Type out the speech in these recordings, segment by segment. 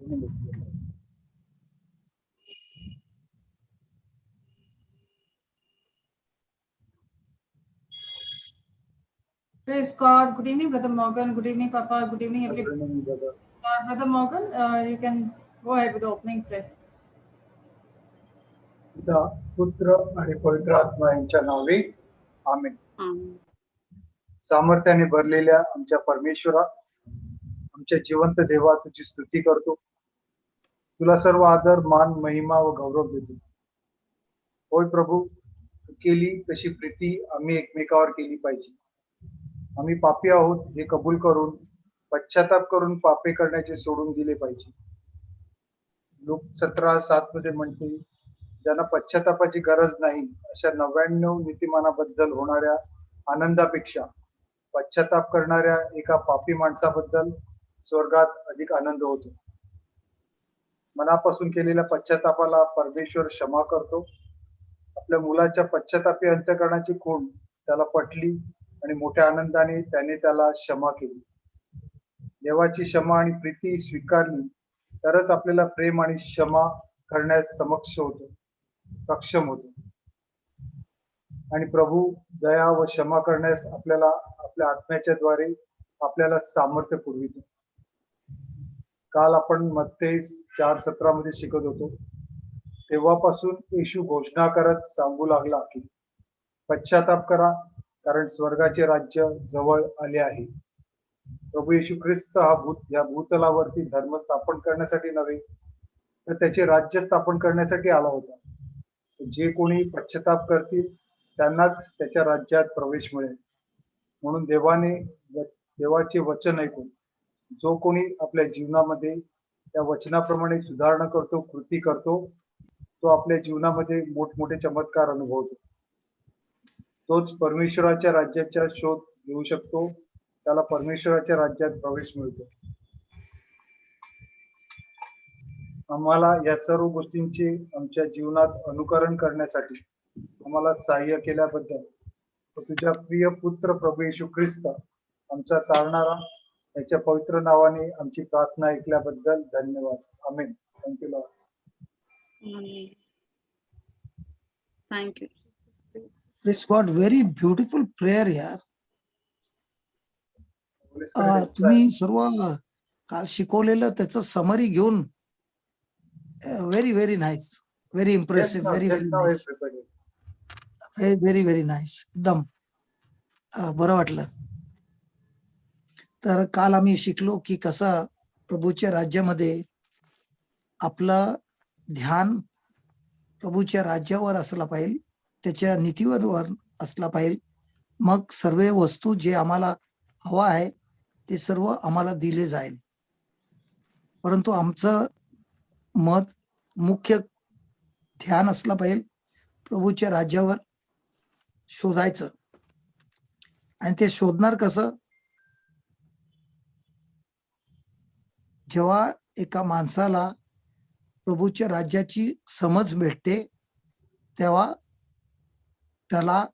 Praise God. Good evening, Brother Morgan. Good evening, Papa. Good evening, everybody. Good evening, brother. Brother Morgan, you can go ahead with the opening prayer. पिता पुत्र आणि पवित्र आत्मा यांच्या नावे आमेन. सामर्थ्याने भरलेल्या आमच्या परमेश्वरा, आमच्या जिवंत देवा तुझी स्तुती करतो. तुला सर्व आदर मान महिमा व गौरव देतो. होय प्रभू, तू केली तशी प्रीती आम्ही एकमेकावर केली पाहिजे. आम्ही पापी आहोत हे कबूल करून पश्चाताप करून पापे करण्याचे सोडून दिले पाहिजे. लूक 17:7 मध्ये म्हणते, ज्यांना पश्चातापाची गरज नाही अशा 99 नीतिमानाबद्दल होणाऱ्या आनंदापेक्षा पश्चाताप करणाऱ्या एका पापी माणसाबद्दल स्वर्गात अधिक आनंद होतो. मनापासून केलेल्या पश्चातापाला परमेश्वर क्षमा करतो. आपल्या मुलाच्या पश्चातापी अंतःकरणाची खूण त्याला पटली आणि मोठ्या आनंदाने त्याने त्याला क्षमा केली. देवाची क्षमा आणि प्रीती स्वीकारली तरच आपल्याला प्रेम आणि क्षमा करण्यास सक्षम होतो. आणि प्रभू दया व क्षमा करण्यास आपल्याला आपल्या आत्म्याच्या द्वारे आपल्याला सामर्थ्य पुरवितो. काल आपण मत्तेय 4:17 मध्ये शिकत होतो. तेव्हापासून येशू घोषणा करत सांगू लागला की पश्चाताप करा, कारण स्वर्गाचे राज्य जवळ आले आहे. प्रभू येशू ख्रिस्त या भूतलावरती धर्म स्थापन करण्यासाठी नव्हे, तर त्याचे राज्य स्थापन करण्यासाठी आला होता. जे कोणी पश्चाताप करतील त्यांनाच त्याच्या राज्यात प्रवेश मिळेल. म्हणून देवाचे वचन ऐकून जो कोणी आपल्या जीवनामध्ये त्या वचनाप्रमाणे सुधारणा करतो, कृती करतो, तो आपल्या जीवनामध्ये मोठमोठे चमत्कार अनुभवतो. तोच परमेश्वराच्या राज्याचा शोध घेऊ शकतो. त्याला परमेश्वराच्या राज्यात प्रवेश मिळतो. आम्हाला या सर्व गोष्टींचे आमच्या जीवनात अनुकरण करण्यासाठी आम्हाला सहाय्य केल्याबद्दल तुझ्या प्रिय पुत्र प्रभू येशू ख्रिस्त आमचा तारणारा याच्या पवित्र नावाने आमची प्रार्थना ऐकल्याबद्दल धन्यवाद. Amen. Thank you lord. Thank you. Praise God. Very beautiful prayer यार. तुम्ही सर्व काल शिकवलेलं त्याचं समरी घेऊन very very nice, very impressive, very very nice, very very nice. एकदम बरं वाटलं. तर काल आम्ही शिकलो की कसं प्रभूच्या राज्यामध्ये आपलं ध्यान प्रभूच्या राज्यावर असला पाहिजे, त्याच्या नीतीवर असला पाहिजे. मग सर्व वस्तू जे आम्हाला हवा आहे ते सर्व आम्हाला दिले जाईल. परंतु आमचं मुख्य ध्यान असलं पाहिजे प्रभूच्या राज्यावर शोधायचं. आणि ते शोधणार कसं? जेव्हा एका माणसाला प्रभूच्या राज्याची समज भेटते तेव्हा त्याला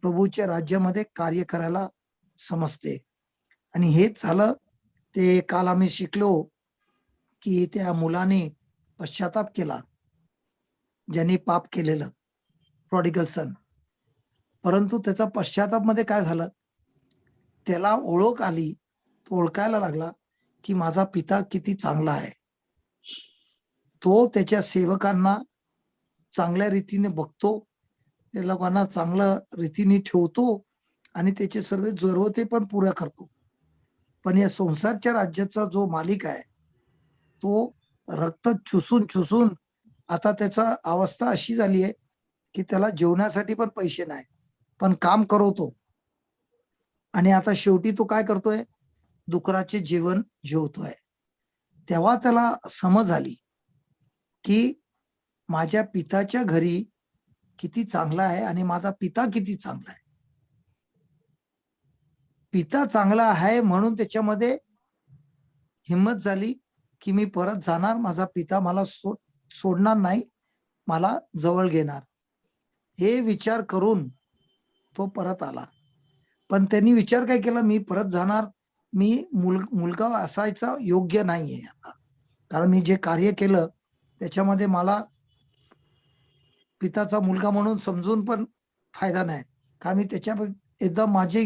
प्रभूच्या राज्यामध्ये कार्य करायला समजते. आणि हेच झालं ते काल आम्ही शिकलो की त्या मुलाने पश्चाताप केला, ज्यांनी पाप केलेलं, प्रॉडिगल सन. परंतु त्याचा पश्चाताप मध्ये काय झालं, त्याला ओळख आली, तो ओळखायला लागला की माझा पिता किती चांगला आहे. तो त्याच्या सेवकांना चांगल्या रीतीने बघतो, त्या लोकांना चांगल्या रीतीने ठेवतो आणि त्याचे सर्व जरूरते पण पुऱ्या करतो. पण या संसारच्या राज्याचा जो मालिक आहे तो रक्त चुसून आता त्याचा अवस्था अशी झाली आहे की त्याला जेवण्यासाठी पण पैसे नाही, पण काम करवतो. आणि आता शेवटी तो काय करतोय, डुकराचे जेवण जेवतोय. तेव्हा त्याला समज आली की माझ्या पिताच्या घरी किती चांगला आहे आणि माझा पिता किती चांगला आहे. पिता चांगला आहे म्हणून त्याच्यामध्ये हिंमत झाली की मी परत जाणार, माझा पिता मला सोडणार नाही, मला जवळ घेणार. हे विचार करून तो परत आला. पण त्यांनी विचार काय केला, मी परत जाणार, मी मुलगा असायचा योग्य नाहीये आता, कारण मी जे कार्य केलं त्याच्यामध्ये मला पिताचा मुलगा म्हणून समजून पण फायदा नाही, कारण मी त्याच्या एकदम माझी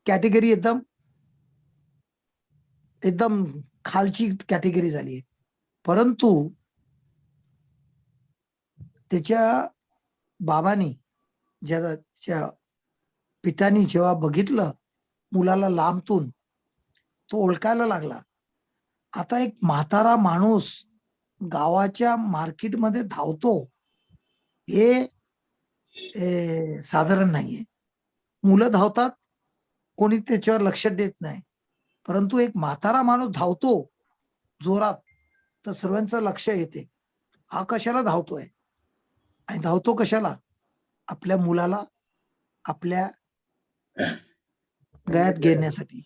कॅटेगरी एकदम एकदम खालची कॅटेगरी झाली आहे. परंतु त्याच्या बाबांनी ज्याच्या पित्यानी जेव्हा बघितलं मुलाला लांबतून, तो ओळखायला लागला. आता एक म्हातारा माणूस गावाच्या मार्केटमध्ये धावतो हे साधारण नाहीये. मुलं धावतात, कोणी त्याच्यावर लक्ष देत नाही, परंतु एक म्हातारा माणूस धावतो जोरात तर सर्वांचं लक्ष येते, हा कशाला धावतोय आणि धावतो कशाला? आपल्या मुलाला आपल्या गळ्यात घेण्यासाठी,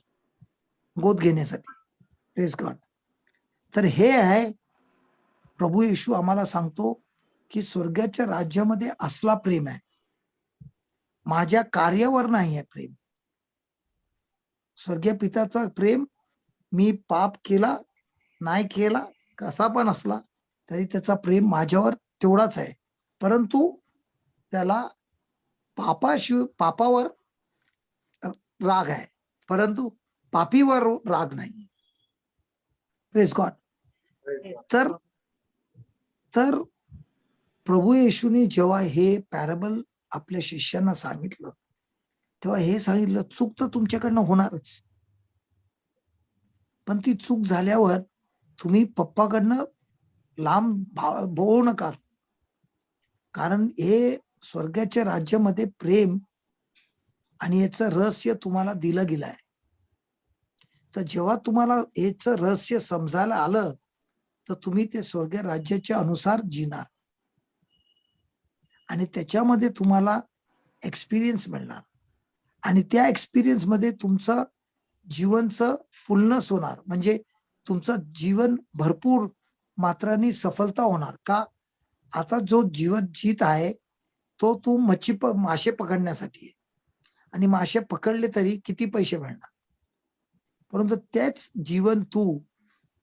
गोद घेण्यासाठी. Praise God. तर हे आहे प्रभू येशू आम्हाला सांगतो की स्वर्गाच्या राज्यामध्ये असला प्रेम आहे, माझ्या कार्यावर नाही आहे प्रेम. स्वर्गीय पित्याचा प्रेम, मी पाप केला नाही केला कसा पण असला तरी त्याचा प्रेम माझ्यावर तेवढाच आहे, परंतु त्याला पापावर राग आहे, परंतु पापीवर राग नाही. Praise God. तर तर प्रभू येशूने जेव्हा हे पॅराबल आपल्या शिष्यांना सांगितलं तेव्हा हे सांगितलं, चूक तर तुमच्याकडनं होणारच, पण ती चूक झाल्यावर तुम्ही पप्पाकडनं लांब होऊ नका, कारण हे स्वर्गाच्या राज्यामध्ये प्रेम आणि याचं रहस्य तुम्हाला दिलं गेलं आहे. तर जेव्हा तुम्हाला याचं रहस्य समजायला आलं तर तुम्ही ते स्वर्ग राज्याच्या अनुसार जिणार आणि त्याच्यामध्ये तुम्हाला एक्सपिरियन्स मिळणार आणि त्या एक्सपिरियन्स मध्ये तुमचं जीवनचं फुलनेस होणार, म्हणजे तुमचं जीवन भरपूर मात्राने सफलता होणार. का? आता जो जीवन जीत आहे तो तू मासे पकडण्यासाठी आहे आणि मासे पकडले तरी किती पैसे मिळणार, परंतु तेच जीवन तू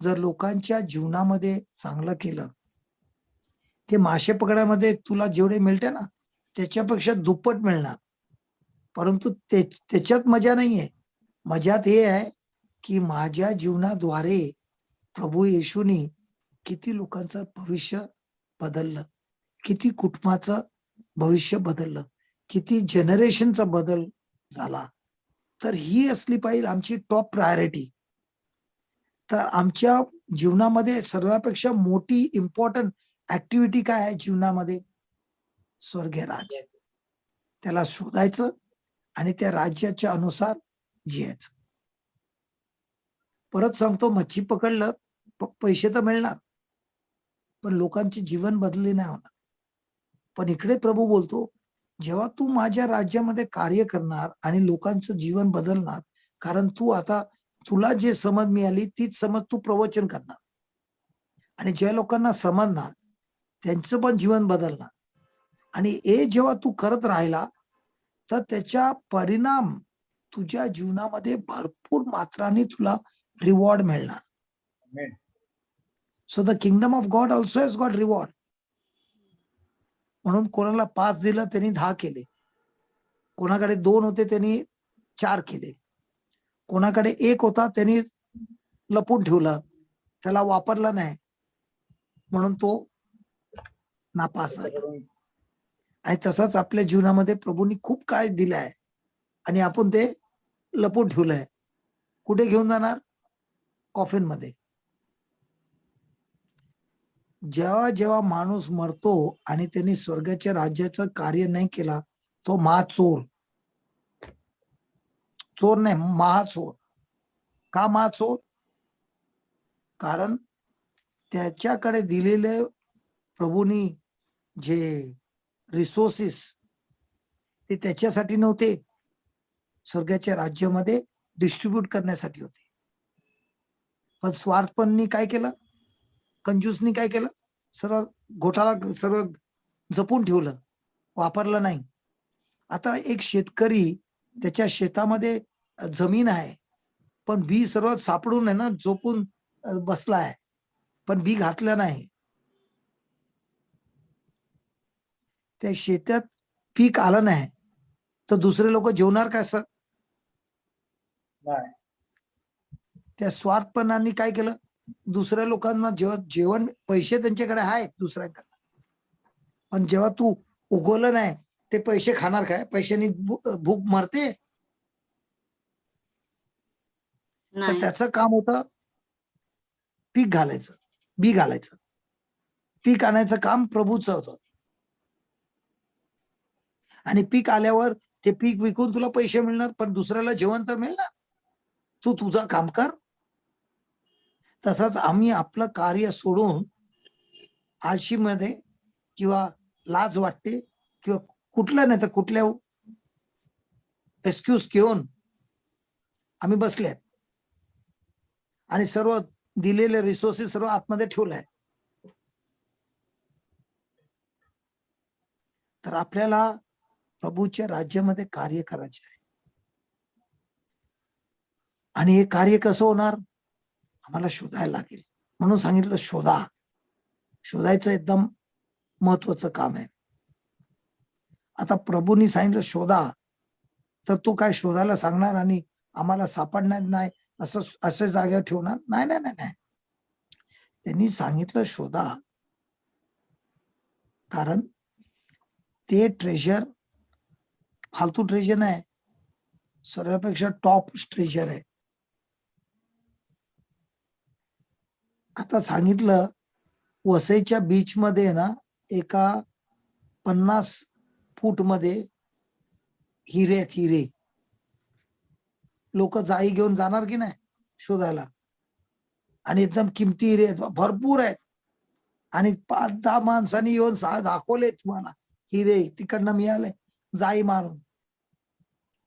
जर लोकांच्या जीवनामध्ये चांगलं केलं, ते मासे पकडामध्ये तुला जेवढे मिळते ना त्याच्यापेक्षा दुप्पट मिळणार. परंतु त्याच्यात मजा नाहीये, मजात हे आहे की माझ्या जीवनाद्वारे प्रभू येशूनी किती लोकांचं भविष्य बदललं, किती कुटुंबाचं भविष्य बदललं, किती जनरेशनचा बदल झाला. तर ही असली पाहिजे आमची टॉप प्रायोरिटी. तर आमच्या जीवनामध्ये सर्वापेक्षा मोठी इम्पॉर्टंट ऍक्टिव्हिटी काय आहे जीवनामध्ये? स्वर्गीय राज्य. त्याला शोधायचं आणि त्या राज्याच्या अनुसार जियायचं. परत सांगतो, मच्छी पकडलं पैसे तर मिळणार पण लोकांचे जीवन बदलले नाही होणार. पण इकडे प्रभू बोलतो, जेव्हा तू माझ्या राज्यामध्ये कार्य करणार आणि लोकांचं जीवन बदलणार, कारण तू आता तुला जे समज मिळाली तीच समज तू प्रवचन करणार आणि ज्या लोकांना समजणार त्यांचं पण जीवन बदलणार आणि हे जेव्हा तू करत राहिला तर त्याचा परिणाम तुझ्या जीवनामध्ये भरपूर मात्राने तुला रिवॉर्ड मिळणार. So the kingdom of God also has got reward. म्हणून कोणाला 5 दिलं त्यांनी 10 केले, कोणाकडे 2 होते त्यांनी 4 केले, कोणाकडे 1 होता त्यांनी लपून ठेवला, त्याला वापरला नाही म्हणून तो नापास झाला. आणि तसंच आपल्या जीवनामध्ये प्रभूंनी खूप काय दिलं आहे आणि आपण ते लपून ठेवलंय. कुठे घेऊन जाणार? कॉफिन मध्ये. जेव्हा जेव्हा माणूस मरतो आणि त्यांनी स्वर्गाच्या राज्याचं कार्य नाही केला, तो महाचोर. चोर नाही, महाचोर. का महाचोर? कारण त्याच्याकडे दिलेले प्रभूंनी जे रिसोर्सेस ते त्याच्यासाठी नव्हते, स्वर्गाच्या राज्यामध्ये डिस्ट्रीब्यूट करण्यासाठी होते. पण स्वार्थपणाने काय केलं? कंजूसनी काय केलं? सर्व घोटाळा, सर्व जपून ठेवलं, वापरलं नाही. आता एक शेतकरी, त्याच्या शेतामध्ये जमीन आहे पण बी सर्व सापडून आहे ना, जोपून बसलाय पण बी घातलं नाही, त्या शेतात पीक आलं नाही, तर दुसरे लोक जेवणार काय सर? नाही. त्या स्वार्थपणाने काय केलं, दुसऱ्या लोकांना जेवण पैसे त्यांच्याकडे आहेत दुसऱ्याकडे, पण जेव्हा तू उगवलं नाही ते पैसे खाणार काय? पैशानी भूक मरते. तर नाही. त्याचं काम होतं पीक घालायचं, बी घालायचं, पीक आणायचं काम प्रभूचं होतं. आणि पीक आल्यावर ते पीक विकून तुला पैसे मिळणार, पण दुसऱ्याला जेवण तर मिळणार. तू तुझं काम कर. तसंच आम्ही आपलं कार्य सोडून आळशीमध्ये किंवा लाज वाटते किंवा कुठल्या नाही तर कुठल्या एक्सक्यूज घेऊन आम्ही बसले आणि सर्व दिलेले रिसोर्सेस सर्व आतमध्ये ठेवलाय. तर आपल्याला प्रभूच्या राज्यामध्ये कार्य करायचे आहे. आणि हे कार्य कसं होणार? आम्हाला शोधायला लागेल. म्हणून सांगितलं शोधायचं एकदम महत्वाचं काम आहे. आता प्रभूंनी सांगितलं शोधा, तर तू काय शोधायला सांगणार आणि आम्हाला सापडणार नाही असं जागेवर ठेवणार? नाही नाही नाही नाही. त्यांनी सांगितलं शोधा, कारण ते ट्रेजर फालतू ट्रेजर नाही, सर्वापेक्षा टॉप ट्रेजर आहे. आता सांगितलं वसईच्या बीच मध्ये ना एका 50 फूट मध्ये हिरे आहेत, हिरे. लोक जाई घेऊन जाणार की नाही शोधायला, आणि एकदम किमती हिरे आहेत, भरपूर आहेत. आणि 5-10 माणसांनी येऊन दाखवले तुम्हाला हिरे तिकडनं मिळाले, जाई मारून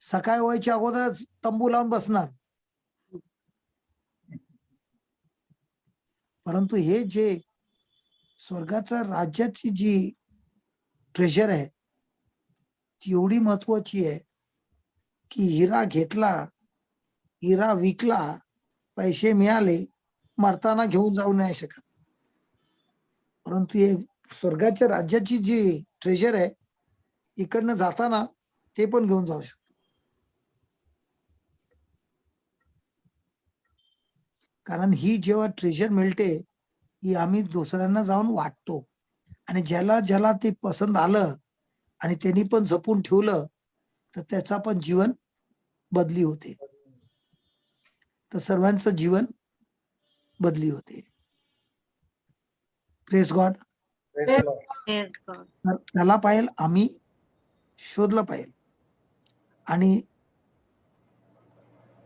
सकाळी व्हायच्या अगोदरच तंबू लावून बसणार. परंतु हे जे स्वर्गाच्या राज्याची जी ट्रेजर आहे ती एवढी महत्वाची आहे की हिरा घेतला, हिरा विकला, पैसे मिळाले, मरताना घेऊन जाऊ नाही शकत. परंतु हे स्वर्गाच्या राज्याची जी ट्रेजर आहे, इकडनं जाताना ते पण घेऊन जाऊ शकतो. कारण ही जेव्हा ट्रेजर मिळते ही आम्ही दुसऱ्यांना जाऊन वाटतो, आणि ज्याला ज्याला ते पसंत आलं आणि त्यांनी पण जपून ठेवलं तर त्याचा पण जीवन बदली होते, तर सर्वांचं जीवन बदली होते. Praise God. Yes, God. तर त्याला पाहिजे आम्ही शोधलं पाहिजे. आणि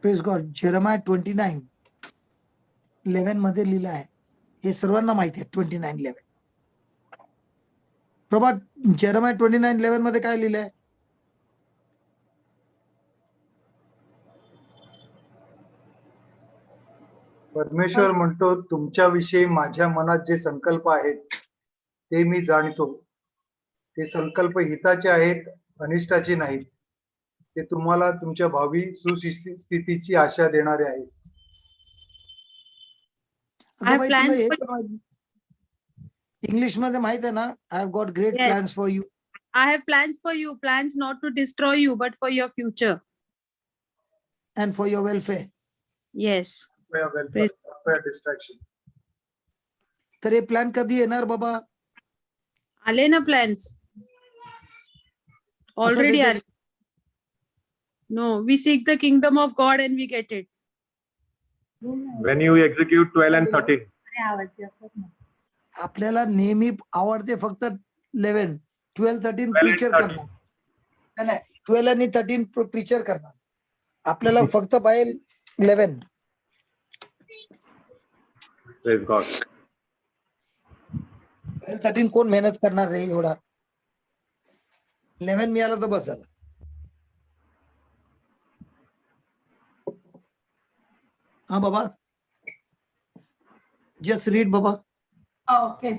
प्रेज गॉड, जेरमाया 29:11 मध्ये लिहिलं आहे, हे सर्वांना माहिती आहे. 29:11 प्रभा, जेरमाया 29:11 मध्ये काय लिहिलंय? परमेश्वर म्हणतो, तुमच्याविषयी माझ्या मनात जे संकल्प आहेत ते मी जाणतो. ते संकल्प हिताचे आहेत, अनिष्टाचे नाहीत. ते तुम्हाला तुमच्या भावी सुस्थितीची आशा देणारे आहेत. अगं बाई, तुला हे पण इंग्लिश मध्ये माहित आहे ना, I have got great Yes. Plans for you. I have plans for you, plans not to destroy you, but for your future. And for your welfare. Yes. Distraction. तर हे प्लॅन कधी येणार बाबा? आले ना plans. Already देते- आले. No, we seek the kingdom of God and we get it. When you execute 12 and 13. आपल्याला नेहमी आवडते फक्त 11, 12, 13 12 and प्रीचर 13. करणार. नाही, 12 आणि 13 प्रीचर करणार. आपल्याला फक्त पाहिजे 11. Praise God. 12, 13 कोण मेहनत करणार रे एवढा? 11 मिळालं तर बस झालं. हा बाबा, जस्ट रीड बाबा. Oh, okay.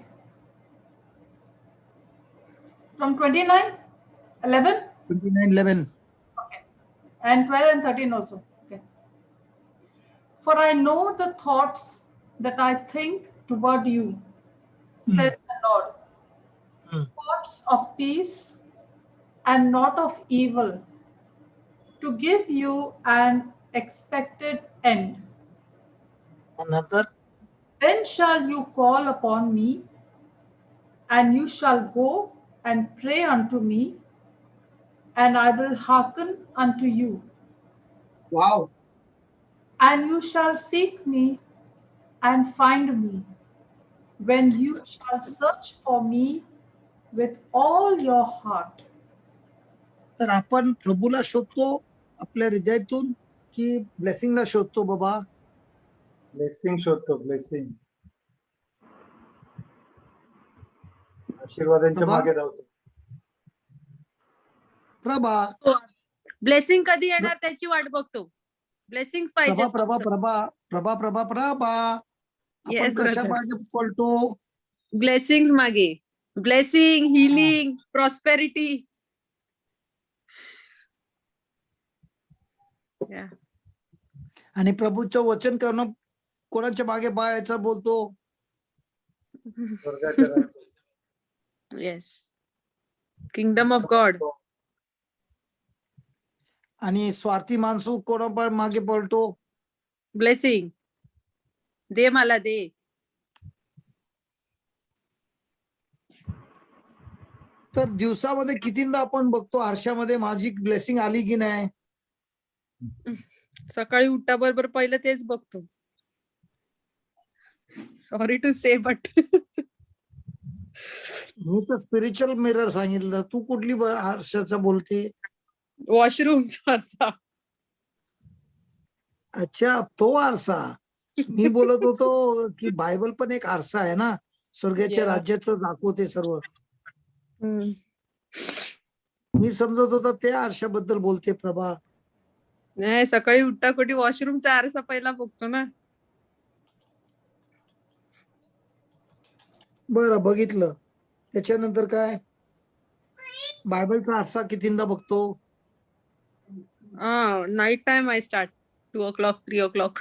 From 29:11. 29:11. Okay. And 12 and 13 also. Okay. For I know the thoughts that I think toward you, says the Lord. Hmm. Thoughts of peace and not of evil, to give you an expected end. नंतर Then shall you call upon me, and you shall go and pray unto me, and I will hearken unto you. Wow, And you shall seek me and find me, when you shall search for me with all your heart. तर आपण प्रभूला शोधतो आपल्या हृदयातून की ब्लेसिंगला शोधतो बाबा? Blessing शोधतो, blessing. आशीर्वादांच्या बाबा? मागे धावतो. प्रभा ब्लेसिंग कधी येणार त्याची वाट बघतो. ब्लेसिंग्स पाहिजे. प्रभा प्रभा प्रभा प्रभा प्रभा प्रभा आपण Yes, कशा brother. मागे पळतो? ब्लेसिंग्स मागे. Blessing, healing, prosperity. आणि प्रभूचं वचन करणं कोणाच्या मागे पाहायचं बोलतो? स्वर्गाच्या राज्यात. येस. Kingdom of God. आणि स्वार्थी माणसं कोणा मागे पळतो? ब्लेसिंग. दे मला दे. तर दिवसामध्ये कितींदा आपण बघतो आरशामध्ये माझी ब्लेसिंग आली की नाही? सकाळी उठता बरोबर पहिलं तेच बघतो. सॉरी टू से बट मी तर स्पिरिच्युअल मिरर सांगितलं, तू कुठली आरशाचं बोलते? वॉशरूम. अच्छा, तो आरसा. मी बोलत होतो की बायबल पण एक आरसा आहे ना, स्वर्गाच्या Yeah. राज्याचं दाखवते सर्व. मी समजत होता त्या आरशाबद्दल बोलते प्रभा. नाही, सकाळी उठता कोणी वॉशरूमचा आरसा पहिला बघतो ना. बरं, बघितलं. त्याच्यानंतर काय? बायबलचा आरसा कितींदा बघतो? Night time I start 2 o'clock, 3 o'clock.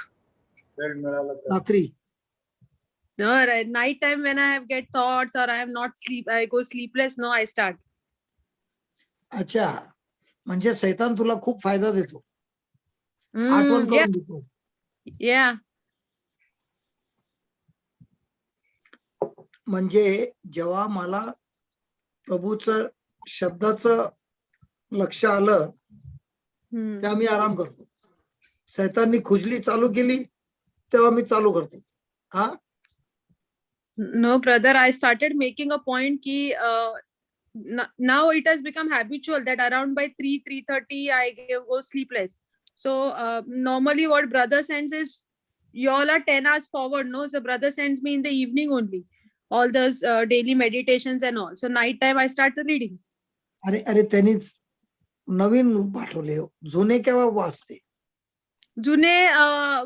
वेळ मिळाला तर. रात्री. No, right. Night time when I have get thoughts or I have not sleep, I go sleepless. No, I start. अच्छा, म्हणजे सैतान तुला खूप फायदा देतो, आठवण Yeah, करून देतो. yeah. म्हणजे जेव्हा मला प्रभूचं शब्दाचं लक्ष आलं तेव्हा मी आराम करतो. सैताननी खुजली चालू केली तेव्हा मी चालू करतो. हा, No, brother, I started making a point ki now it has become habitual that around by 3:30 I go sleepless. So normally what brother sends is you all are 10 hours forward, no? So brother sends me in the evening only all those daily meditations and all. So night time I start reading. अरे अरे त्यांनी नवीन पाठवले, जुने केव्हा वाचते? June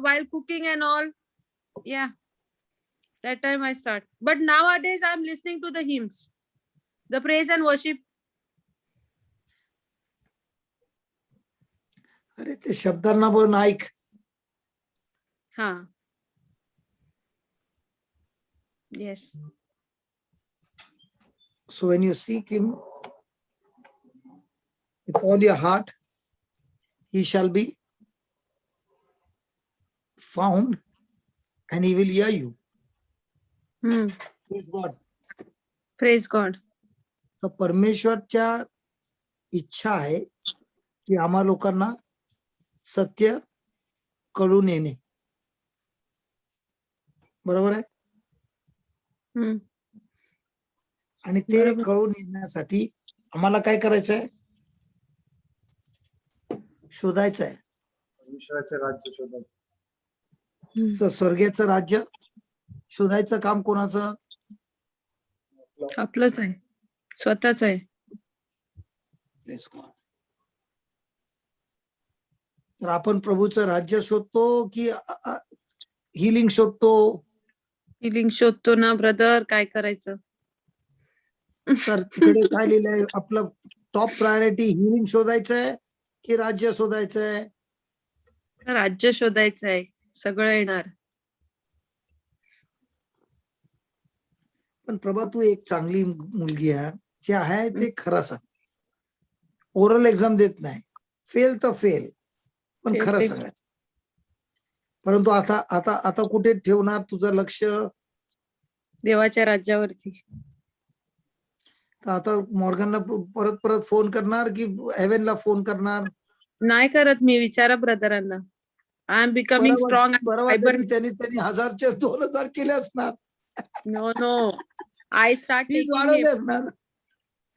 while cooking and all. Yeah, that time I start. But nowadays I'm listening to the hymns, the praise and worship. अरे ते शब्दांना पण ऐक. Ha. Yes. So when you seek him with all your heart, he shall be found and he will hear you. Praise God. Praise God. तर परमेश्वरच्या इच्छा आहे की आम्हा लोकांना सत्य कळून येणे. बरोबर आहे? आणि ते बरोबर. कळून येण्यासाठी आम्हाला काय करायचंय? शोधायचं आहे. परमेश्वराचे राज्य शोधायचे. स्वर्गाचं राज्य शोधायचं काम कोणाचं? आपलंच आहे, स्वतःच आहे. Praise God. तर आपण प्रभूचं राज्य शोधतो की हिलिंग शोधतो? हिलिंग शोधतो ना ब्रदर, काय करायचं? तर तिकडे काय लिहिलंय? आपलं टॉप प्रायोरिटी हिलिंग शोधायचंय की राज्य शोधायचंय? राज्य शोधायचं आहे, सगळं येणार. पण प्रभा तू एक चांगली मुलगी आहे, जे आहे ते खरं सांगते. ओरल एक्झाम देत नाही, फेल तर फेल, पण खरं Fail. सांगायचं. परंतु आता आता आता कुठे ठेवणार तुझं लक्ष? देवाच्या राज्यावरती. तर आता मॉर्गनला परत परत फोन करणार की हेव्हनला फोन करणार? नाही करत मी, विचारा ब्रदरांना. I am becoming strong. बरोबर त्यांनी 1000चे 2000 केले असणार. No, no. I start fees taking वाढवले him. असणार.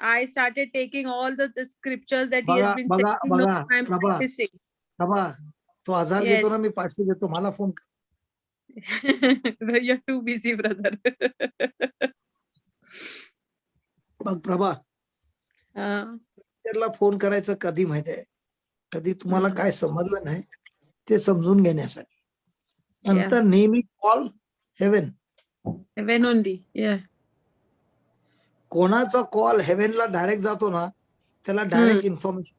I started taking all the scriptures that he बघा has been बघा saying. बघा No, I'm प्रभा practicing. प्रभा, तो 1000 Yes. घेतो ना, मी 500 देतो, मला फोन कर. You're too busy, brother. बघ प्रभा, त्याला फोन करायचं कधी माहितीये? कधी तुम्हाला काय समजलं नाही ते समजून घेण्यासाठी. नंतर नेहमी call heaven. Heaven only. Yeah. कोणाचा कॉल हेव्हनला डायरेक्ट जातो ना, त्याला डायरेक्ट इन्फॉर्मेशन.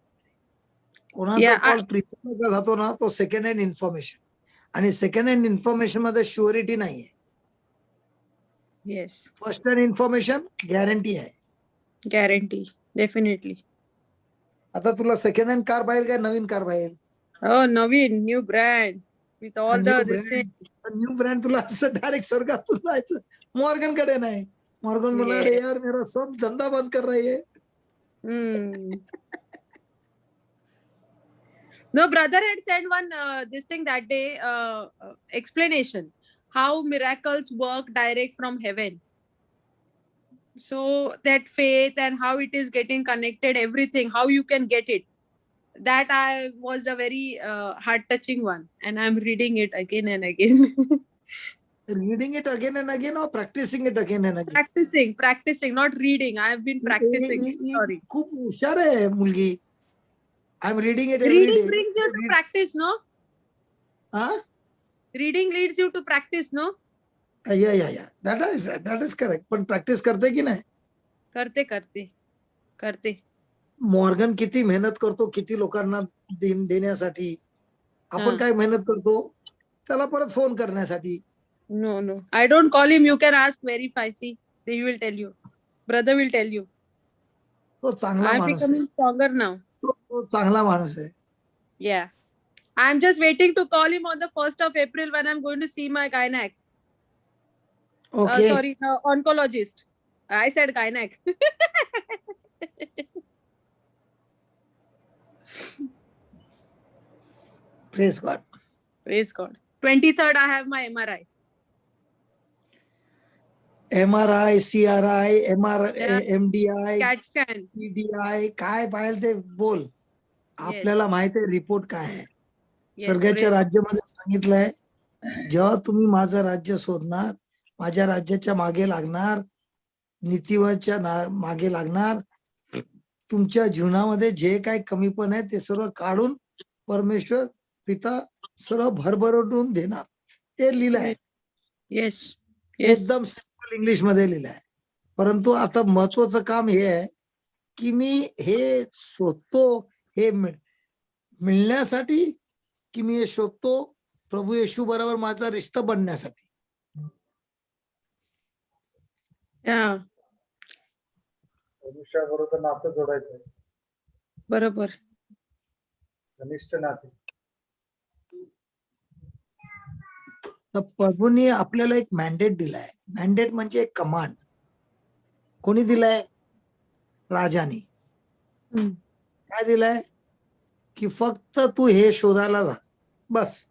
कोणाचा Yeah, कॉल प्रिन्सिपलला जातो ना, तो सेकंड हँड इन्फॉर्मेशन. आणि सेकंड हँड इन्फॉर्मेशन मध्ये शुअरिटी नाहीये. Yes. First hand information guarantee आहे. Guarantee. Definitely. आता तुला सेकंड हँड कार पाहिजे काय नवीन कार पाहिजे? Oh, Naveen, new brand with all this thing. New brand तुला असं डायरेक्ट स्वर्गातून जायचं, मॉर्गन कडे नाही. मॉर्गन बोला अरे यार मेरा सब धंदा बंद कर रही है. No, brother had sent one this thing that day, explanation how miracles work direct from heaven. So that faith and how it is getting connected, everything, how you can get it. That was a very heart-touching one, and I'm reading it again and again. Reading it again and again or practicing it again and again? Practicing, not reading. I have been practicing. Sorry. खूप हुशार आहे मुलगी. I'm reading it every Reading day. brings you to practice, no? Huh? Reading leads you to practice, no? Yeah. That is correct. पण practice करते की नाही? करते. Morgan किती मेहनत करतो, किती लोकांना देण्यासाठी. आपण काय मेहनत करतो? त्याला परत फोन करण्यासाठी. No. I don't call him. You can ask, verify. See, he will tell you. Brother will tell you. तो चांगला I'm माणूस आहे. becoming stronger now. तो चांगला माणूस आहे. Yeah. I'm just waiting to call him on the 1st of April when I'm going to see my gynac. Okay. Sorry, oncologist. I said gynac. Praise God. Praise God. 23rd, I have my MRI. MRI, CRI, MDI, CAT scan. PDI, काय पाहिजे ते बोल. आपल्याला माहित आहे report काय आहे. स्वर्गाच्या राज्यामध्ये सांगितलंय, जेव्हा तुम्ही माझं राज्य शोधणार, माझ्या राज्याच्या मागे लागणार, नीतीवाच्या मागे लागणार, तुमच्या जीवनामध्ये जे काही कमीपण आहे ते सर्व काढून परमेश्वर पिता सर्व भरभरून देणार. ते लिहिलं आहे. Yes. एकदम सिंपल इंग्लिश मध्ये लिहिलं आहे. परंतु आता महत्वाचं काम हे आहे की मी हे शोधतो, हे मिळण्यासाठी, की मी हे शोधतो प्रभू येशू बरोबर माझा रिश्ता बनण्यासाठी. मनुष्याबरोबर नातं जोडायचं. बरोबर. घनिष्ठ नाते. तर प्रभूंनी आपल्याला एक मॅन्डेट दिलाय. मॅन्डेट म्हणजे एक कमांड. कोणी दिलाय? राजाने. काय दिलाय? की फक्त तू हे शोधायला जा बस.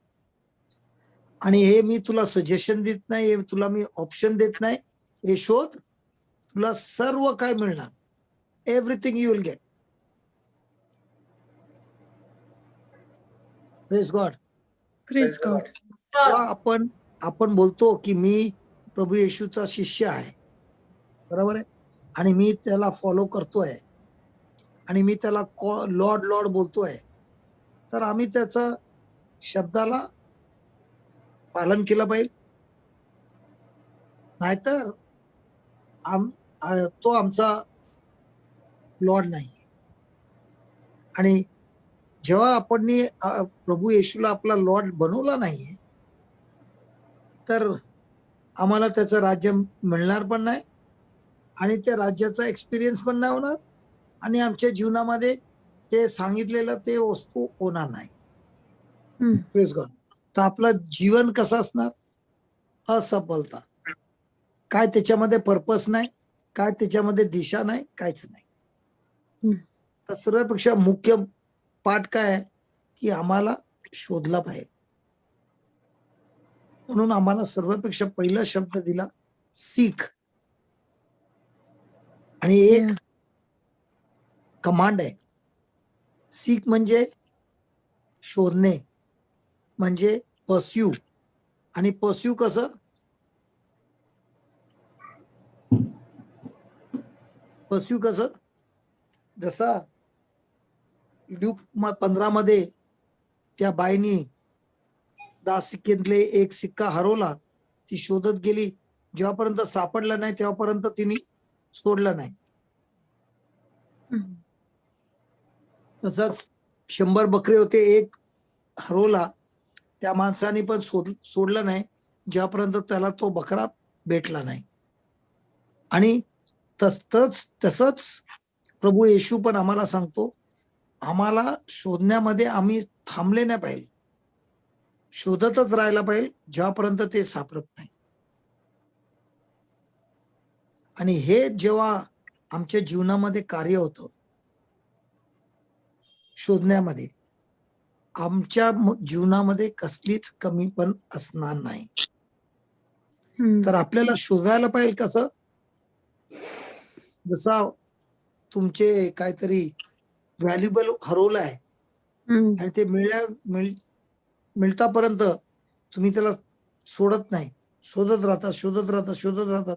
आणि हे मी तुला सजेशन देत नाही, हे तुला मी ऑप्शन देत नाही. हे शोध, तुला सर्व काय मिळणार. Everything you will get. Praise God. Praise God. आपण बोलतो की मी प्रभू येशूचा शिष्य आहे, बरोबर आहे, आणि मी त्याला फॉलो करतोय आणि मी त्याला लॉर्ड बोलतोय, तर आम्ही त्याचा शब्दाला पालन केलं पाहिजे. नाहीतर तो आमचा लॉर्ड नाही. आणि जेव्हा आपण प्रभू येशूला आपला लॉर्ड बनवला नाहीये, तर आम्हाला त्याचं राज्य मिळणार पण नाही आणि त्या राज्याचा एक्सपिरियन्स पण नाही होणार आणि आमच्या जीवनामध्ये ते सांगितलेलं ते वस्तू होणार नाही. हम्म. Please God. तर आपलं जीवन कसं असणार? असफलता. काय त्याच्यामध्ये पर्पस नाही, काय त्याच्यामध्ये दिशा नाही, काहीच नाही. हम्म. तर सर्वापेक्षा मुख्य पाठ काय आहे की आम्हाला शोधला पाहिजे. म्हणून आम्हाला सर्वापेक्षा पहिला शब्द दिला सीख, आणि एक Yeah. कमांड आहे. सीख म्हणजे शोधणे, म्हणजे पर्स्यू. आणि पर्स्यू कसं? पर्स्यू कसं? जसा ल्यूक 15 मध्ये त्या बाईनी 10 सिक्क्यातले एक सिक्का हरवला, ती शोधत गेली, जेव्हापर्यंत सापडला नाही तेव्हापर्यंत तिने सोडला नाही. हम्म. तसंच 100 बकरे होते, एक हरवला, त्या माणसाने पण सोडलं नाही जेव्हापर्यंत त्याला तो बकरा भेटला नाही. आणि तसंच प्रभू येशू पण आम्हाला सांगतो, आम्हाला शोधण्यामध्ये आम्ही थांबले नाही पाहिजे, शोधतच राहायला पाहिजे जेव्हापर्यंत ते सापडत नाही. आणि हे जेव्हा आमच्या जीवनामध्ये कार्य होतं, शोधण्यामध्ये, आमच्या जीवनामध्ये कसलीच कमी पण असणार नाही. हम्म. तर आपल्याला शोधायला पाहिजे कसं? जसा तुमचे काहीतरी व्हॅल्युबल हरवलं आहे हम्म. आणि ते मिळतापर्यंत तुम्ही त्याला सोडत नाही, शोधत राहतात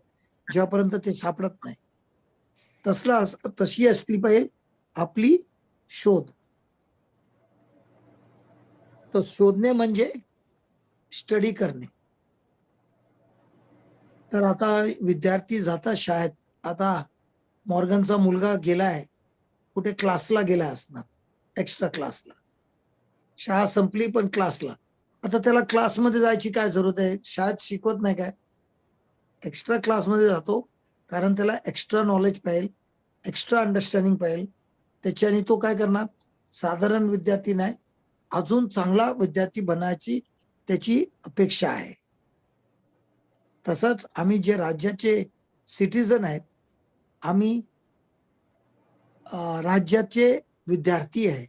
जेव्हापर्यंत ते सापडत नाही. तशी असली पाहिजे आपली शोध. तर शोधणे म्हणजे स्टडी करणे. तर आता विद्यार्थी जातात शाळेत. आता मॉर्गनचा मुलगा गेलाय कुठे क्लासला गेला असणार, एक्स्ट्रा क्लासला. शाळा संपली पण क्लासला. आता त्याला क्लासमध्ये जायची काय जरूरत आहे? शाळेत शिकवत नाही काय? एक्स्ट्रा क्लासमध्ये जातो कारण त्याला एक्स्ट्रा नॉलेज पाहिजे, एक्स्ट्रा अंडरस्टँडिंग पाहिजे. त्याच्याने तो काय करणार? साधारण विद्यार्थी नाही, अजून चांगला विद्यार्थी बनायची त्याची अपेक्षा आहे. तसंच आम्ही जे राज्याचे सिटीजन आहेत, आम्ही राज्याचे विद्यार्थी आहे.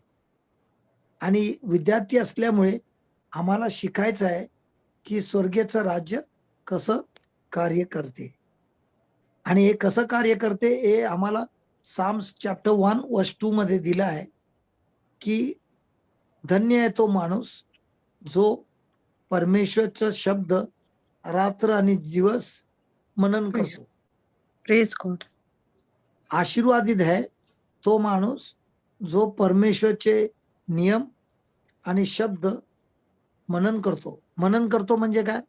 आणि विद्यार्थी असल्यामुळे आम्हाला शिकायचं आहे की स्वर्गीयचं राज्य कसं कार्य करते. आणि हे कसं कार्य करते हे आम्हाला साम्स चॅप्टर 1 वर्स 2 मध्ये दिलं आहे की धन्य आहे तो माणूस जो परमेश्वरचा शब्द रात्र आणि दिवस मनन करतो. Praise God. आशीर्वादित आहे तो माणूस जो परमेश्वरचे नियम आणि शब्द मनन करतो. मनन करतो म्हणजे काय?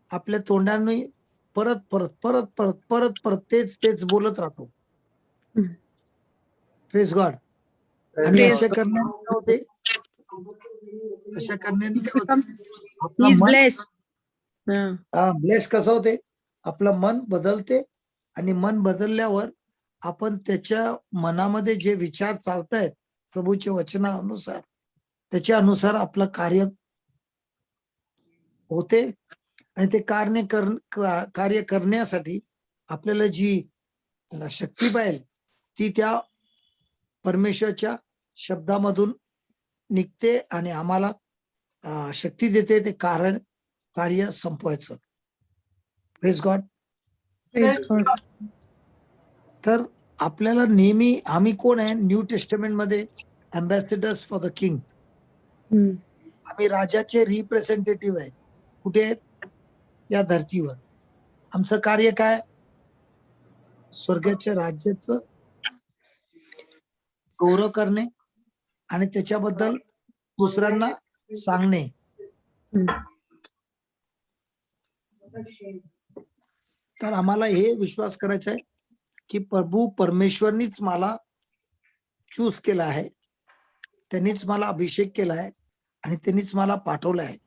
आपल्या तोंडाने परत परत परत परत परत परत तेच बोलत राहतो. हम्म. Praise God. आणि Praise अशा God. करण्याने काय होते? अशा करण्याने काय होते? He आपलं is मन blessed. Yeah. ब्लेस कसं होते? आपलं मन बदलते आणि मन बदलल्यावर आपण त्याच्या मनामध्ये जे विचार चालतायत प्रभूच्या वचनानुसार, त्याच्या अनुसार आपलं कार्य होते. आणि ते कार्य करण्यासाठी आपल्याला जी शक्ती पाहिजे ती त्या परमेश्वरच्या शब्दामधून निघते आणि आम्हाला शक्ती देते ते कार्य संपवायचं. Praise God. Praise God. तर आपल्याला नेहमी आम्ही कोण आहे? न्यू टेस्टमेंट मध्ये अँबॅसेडर्स फॉर द किंग. हम्म. आम्ही राजाचे रिप्रेझेंटेटिव्ह आहेत. कुठे आहेत? या धर्तीवर. आमचं कार्य काय? स्वर्गाच्या राज्याचं गौरव करणे आणि त्याच्याबद्दल दुसऱ्यांना सांगणे. हम्म. तर आम्हाला हे विश्वास करायचा आहे की प्रभू परमेश्वरनीच मला चूज केला आहे, त्यांनीच मला अभिषेक केला आहे आणि त्यांनीच मला पाठवलं आहे.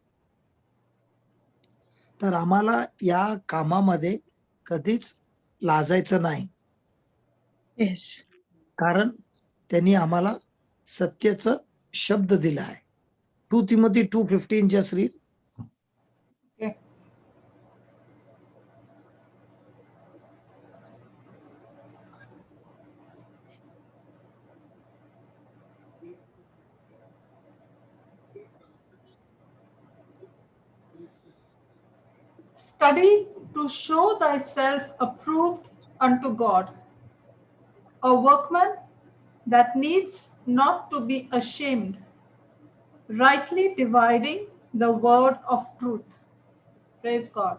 तर आम्हाला या कामामध्ये कधीच लाजायचं नाही. Yes. कारण त्यांनी आम्हाला सत्याचं शब्द दिला आहे. 2 Timothy 2:15 just read. Okay. Study to show thyself approved unto God, a workman that needs not to be ashamed, rightly dividing the word of truth. Praise God.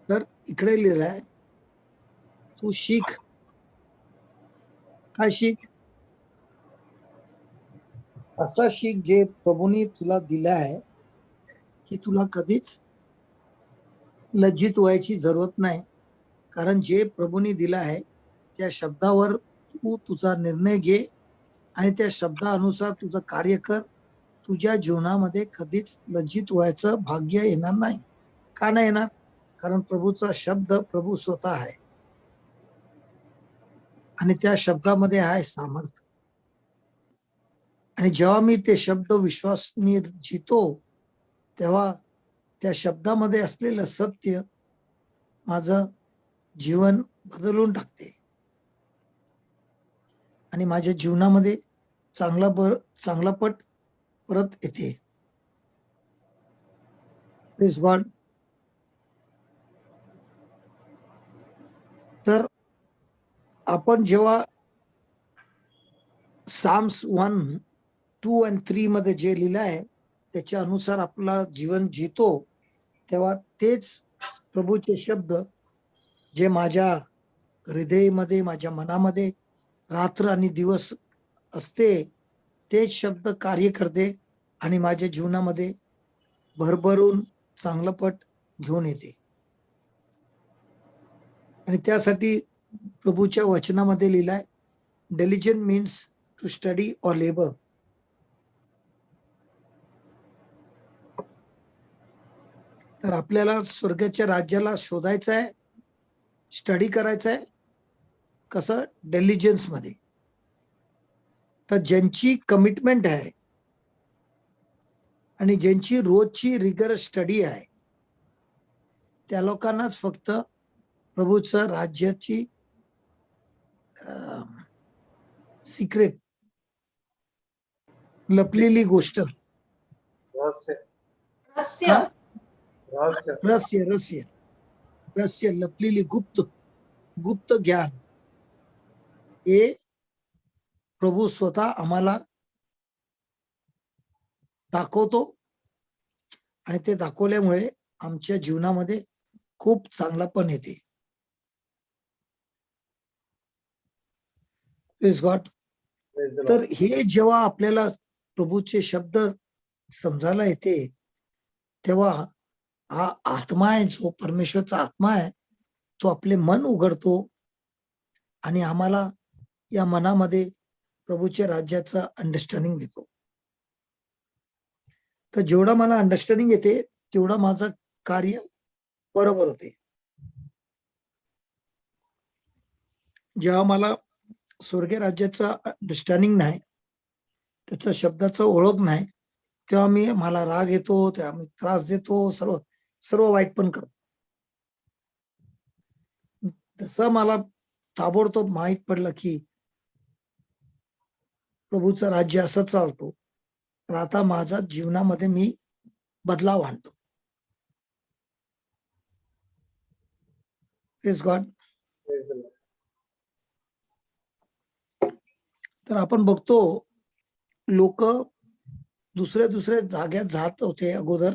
तर इकडे लिहिलंय, तू शिक. काय शिक? असा शिक जे प्रभूने तुला दिला आहे, की तुला कधीच लज्जित व्हायची जरूरत नाही. कारण जे प्रभूने दिला आहे त्या शब्दावर तू तुझा निर्णय घे आणि त्या शब्दानुसार तुझं कार्य कर. तुझ्या जीवनामध्ये कधीच लज्जित व्हायचं भाग्य येणार नाही. का नाही येणार? कारण प्रभूचा शब्द प्रभू स्वतः आहे आणि त्या शब्दामध्ये आहे सामर्थ्य. आणि जेव्हा मी ते शब्द विश्वासनी जितो तेव्हा त्या शब्दामध्ये असलेलं सत्य माझं जीवन बदलून टाकते आणि माझ्या जीवनामध्ये चांगला पट परत येते. Please God. तर आपण जेव्हा साम्स 1, 2 आणि 3 मध्ये जे लिहिलं आहे त्याच्या अनुसार आपला जीवन जितो तेव्हा तेच प्रभूचे शब्द जे माझ्या हृदयामध्ये माझ्या मनामध्ये रात्र आणि दिवस असते तेच शब्द कार्य करते आणि माझ्या जीवनामध्ये भरभरून चांगलं पट घेऊन येते. आणि त्यासाठी प्रभूच्या वचनामध्ये लिहिलाय, diligent means to study or labour. तर आपल्याला स्वर्गाच्या राज्याला शोधायचं आहे, स्टडी करायचं आहे. कसं? डिलिजन्स मध्ये. तर ज्यांची कमिटमेंट आहे आणि ज्यांची रोजची रिगरस स्टडी आहे त्या लोकांनाच फक्त प्रभूचं राज्याची सिक्रेट, लपलेली गोष्ट, रहस्य Rasya. रहस्य रहस्य रहस्य रहस्य लपलेली गुप्त ज्ञान हे प्रभू स्वतः आम्हाला दाखवतो आणि ते दाखवल्यामुळे आमच्या जीवनामध्ये खूप चांगला पण येते. Please God. Praise the Lord. तर हे जेव्हा आपल्याला प्रभूचे शब्द समजायला येते तेव्हा हा आत्मा आहे, जो परमेश्वरचा आत्मा आहे, तो आपले मन उघडतो आणि आम्हाला या मनामध्ये प्रभूच्या राज्याचं अंडरस्टँडिंग देतो. तर जेवढा मला अंडरस्टँडिंग येते तेवढं माझं कार्य बरोबर होते. जेव्हा मला स्वर्गीय राज्याचं अंडरस्टँडिंग नाही, त्याच्या शब्दाचं ओळख नाही, तेव्हा मला राग येतो, तेव्हा मी त्रास देतो, सर्व वाईट पण करतो. तसं मला ताबडतोब माहित पडलं की प्रभूचं राज्य असं चालतो, तर आता माझ्या जीवनामध्ये मी बदलाव आणतो. Please God. Praise the Lord. तर आपण बघतो लोक दुसऱ्या जाग्यात जात होते अगोदर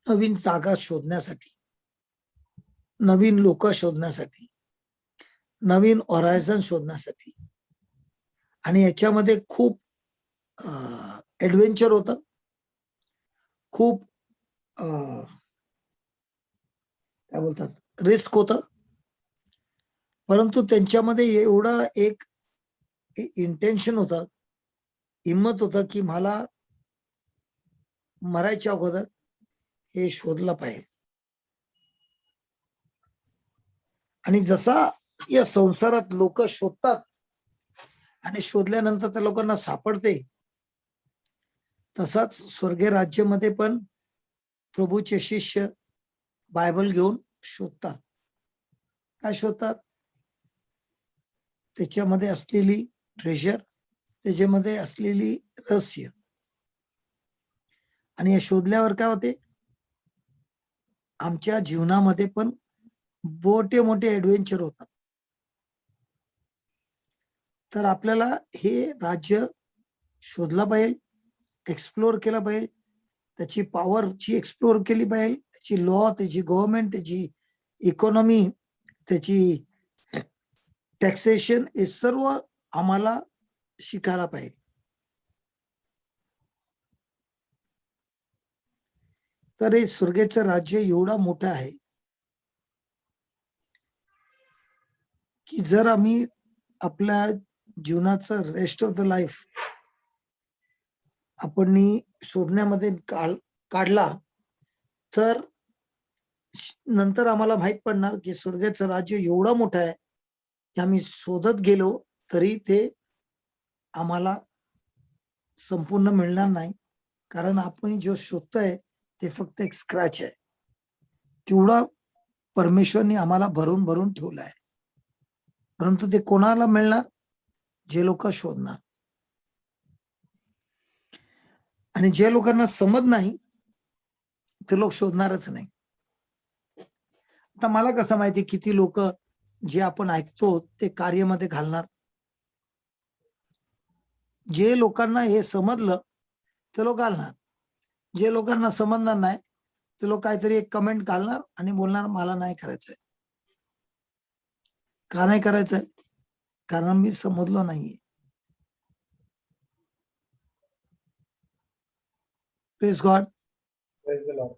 नवीन जागा शोधण्यासाठी, नवीन लोक शोधण्यासाठी, नवीन हॉरायझन शोधण्यासाठी. आणि याच्यामध्ये खूप ऍडव्हेंचर होतं, खूप काय बोलतात रिस्क होतं. परंतु त्यांच्यामध्ये एवढा एक इंटेन्शन होतं, हिंमत होतं की मला मरायच्या अगोदर हे शोधलं पाहिजे. आणि जसा या संसारात लोक शोधतात आणि शोधल्यानंतर त्या लोकांना सापडते, तसाच स्वर्गीय राज्यामध्ये पण प्रभूचे शिष्य बायबल घेऊन शोधतात. काय शोधतात? त्याच्यामध्ये असलेली ट्रेजर, त्याच्यामध्ये असलेली रहस्य. आणि हे शोधल्यावर काय होते? आमच्या जीवनामध्ये पण मोठे मोठे ऍडव्हेंचर होतात. तर आपल्याला हे राज्य शोधला पाहिजे, एक्सप्लोर केला पाहिजे, त्याची पॉवरची एक्सप्लोर केली पाहिजे, त्याची लॉ, त्याची गव्हर्नमेंट, त्याची इकॉनॉमी, त्याची टॅक्सेशन, हे सर्व आम्हाला शिकायला पाहिजे. तर हे स्वर्गाचं राज्य एवढा मोठा आहे की जर आम्ही आपल्या जीवनाचं रेस्ट ऑफ द लाईफ आपण शोधण्यामध्ये काढला तर नंतर आम्हाला माहित पडणार की स्वर्गाचं राज्य एवढा मोठा आहे की आम्ही शोधत गेलो तरी ते आम्हाला संपूर्ण मिळणार नाही, कारण आपण जो शोधतोय ते फक्त एक स्क्रॅच आहे. तेवढा परमेश्वरने आम्हाला भरून भरून ठेवला आहे. परंतु ते कोणाला मिळणार? जे लोक शोधणार. आणि जे लोकांना समज नाही ते लोक शोधणारच नाही. आता मला कसं माहिती किती लोक जे आपण ऐकतो ते कार्यामध्ये घालणार? जे लोकांना हे समजलं ते लोक घालणार, जे लोकांना समजणार नाही ते लोक काहीतरी एक कमेंट घालणार आणि बोलणार मला नाही करायचंय. का नाही करायचंय? कारण मी समजलो नाहीये. Praise God. Praise the Lord.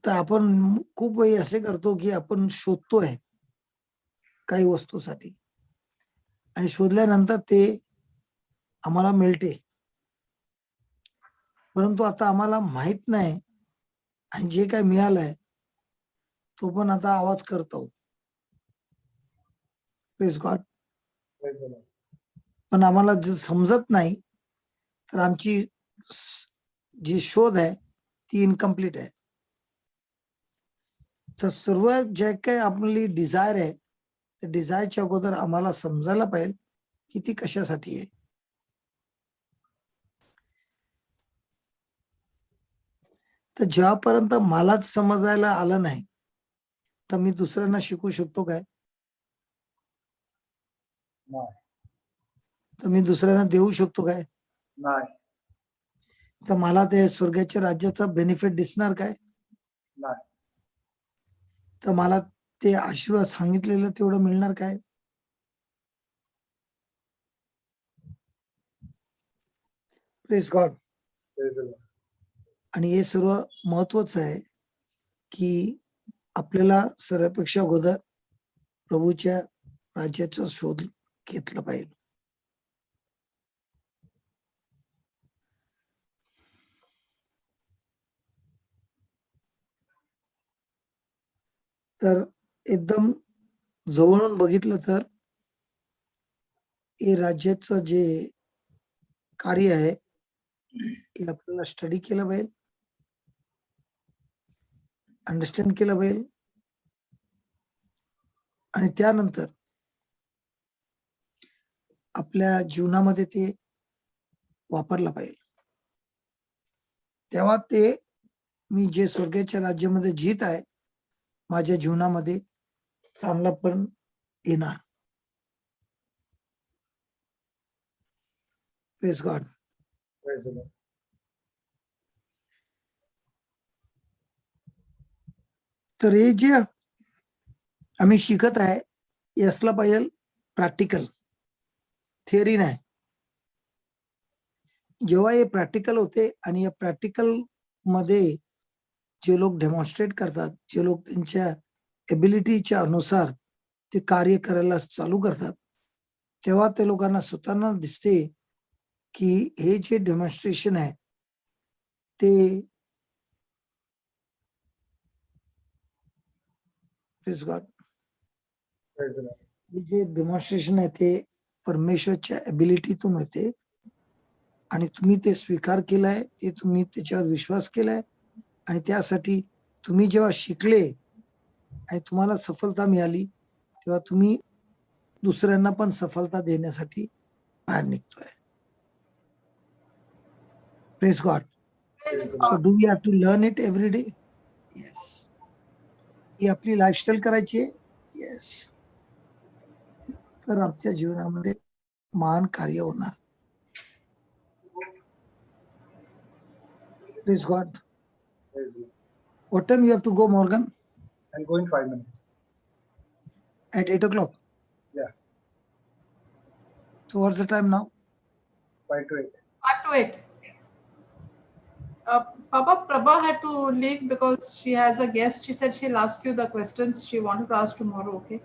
तर आपण खूप वेळी असे करतो की आपण शोधतोय काही वस्तूसाठी आणि शोधल्यानंतर ते आम्हाला मिळते, परंतु आता आम्हाला माहित नाही आणि जे काय मिळालंय तो पण आता आवाज करतो. Praise God. Praise the Lord. पण आम्हाला जर समजत नाही तर आमची जी शोध आहे ती इनकम्प्लीट आहे. तर सर्व जे काही आपली डिझायर आहे त्या डिझायरच्या अगोदर आम्हाला समजायला पाहिजे की ती कशासाठी आहे. तर जेव्हापर्यंत मलाच समजायला आलं नाही तर मी दुसऱ्यांना शिकू शकतो काय? नाही. तर मी दुसऱ्यांना देऊ शकतो काय? नाही. तर मला ते स्वर्गाच्या राज्याचा बेनिफिट दिसणार काय? नाही. तर मला ते आशीर्वाद सांगितलेलं तेवढं मिळणार काय? Please God. Praise the Lord. आणि हे सर्व महत्वाचं आहे की आपल्याला सर्वापेक्षा अगोदर प्रभूच्या राज्याचा शोध घेतला पाहिजे. तर एकदम जवळून बघितलं तर हे राज्याचं जे कार्य आहे हे आपल्याला स्टडी केलं पाहिजे, अंडरस्टँड केलं पाहिजे आणि त्यानंतर आपल्या जीवनामध्ये ते वापरलं पाहिजे. तेव्हा ते मी जे स्वर्गाच्या राज्यामध्ये जीत आहे माझ्या जीवनामध्ये चांगला पण येणार. Praise God. Praise the Lord. तर हे जे आम्ही शिकत आहे हे असलं पाहिजे प्रॅक्टिकल, थिअरी नाही. जेव्हा हे प्रॅक्टिकल होते आणि या प्रॅक्टिकल मध्ये जे लोक डेमॉन्स्ट्रेट करतात, जे लोक त्यांच्या एबिलिटीच्या अनुसार ते कार्य करायला चालू करतात, तेव्हा ते लोकांना स्वतःना दिसते की हे जे डेमॉन्स्ट्रेशन आहे ते please God Praise the Lord. हे जे डेमॉन्स्ट्रेशन आहे ते परमेश्वरच्या एबिलिटीतून होते आणि तुम्ही ते स्वीकार केलाय, ते तुम्ही त्याच्यावर विश्वास केलाय आणि त्यासाठी तुम्ही जेव्हा शिकले आणि तुम्हाला सफलता मिळाली तेव्हा तुम्ही दुसऱ्यांना पण सफलता देण्यासाठी बाहेर निघतोय. Praise God. Praise Praise the so God. Do we have to learn it every day? Yes. ही आपली लाईफस्टाईल करायची आहे. येस. तर आमच्या जीवनामध्ये महान कार्य होणार. Please God. Praise the Lord. What time you have to go, Morgan? I'll go in 5 minutes. At 8 o'clock. Yeah, So what's the time now? 5 to 8. 5 to 8. Papa, Prabha had to leave because she has a guest. She said she'll ask you the questions she wanted to ask tomorrow, okay?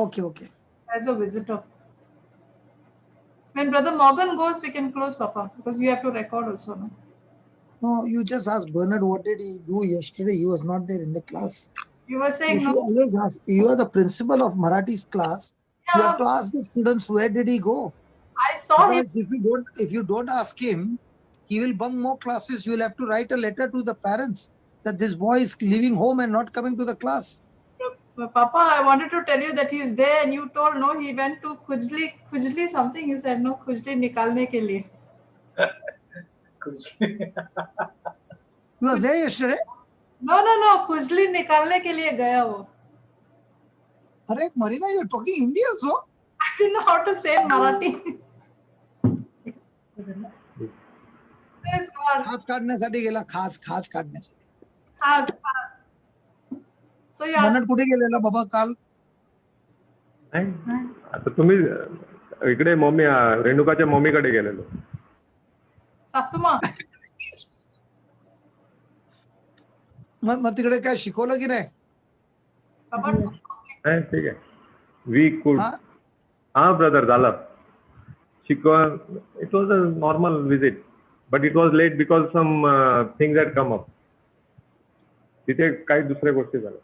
Okay, okay. As a visitor. When Brother Morgan goes, we can close, Papa, because you have to record also, no? No, you just ask Bernard what did he do yesterday. He was not there in the class. You were You saying should no. always ask. You are the principal of Marathi's class. You have to ask the students where did he go. I saw him. Otherwise, if you don't ask him, he will bunk more classes. You will have to write a letter to the parents that this boy is leaving home and not coming to the class. Papa, I wanted to tell you that he's there, and you told no. He went to Khujli something. You said no, Khujli nikalne ke liye. He was there yesterday. No, Khujli nikalne ke liye gaya wo. Arey, Marina, you're talking Hindi also? I didn't know how to say in Marathi. Praise God. खास काढण्यासाठी गेला. खास काढण्यासाठी. Has. So you asked. मनट कुठे गेलेला बाबा काल? नाही आता तुम्ही इकडे मम्मी रेणुकाच्या मम्मीकडे गेलेलो. Sasuma. मग तिकडे काय शिकवलं की नाही? Papa. नाही ठीक आहे. वी कुड हा? हा ब्रदर झालं. It was a normal visit but it was late because some things had come up. तिथे काही दुसऱ्या गोष्टी झाल्या.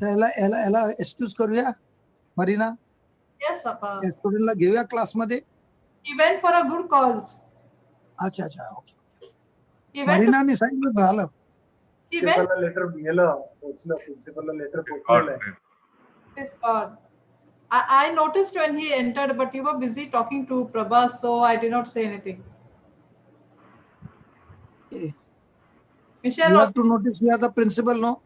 याला एक्सक्यूज करूया मरीना. Yes, Papa. या स्टुडंटला घेऊया क्लासमध्ये. He went for a good cause. अच्छा ओके. He went. मरीनाने सांगितलं झालं. He went. प्रिन्सिपलला लेटर गेलं, पोहोचलं. प्रिन्सिपलला लेटर पोहोचलेलं आहे. Praise God. I noticed when he entered, but you were busy talking to Prabha, so I did not say anything. You Michelle, have to notice you are the principal, no?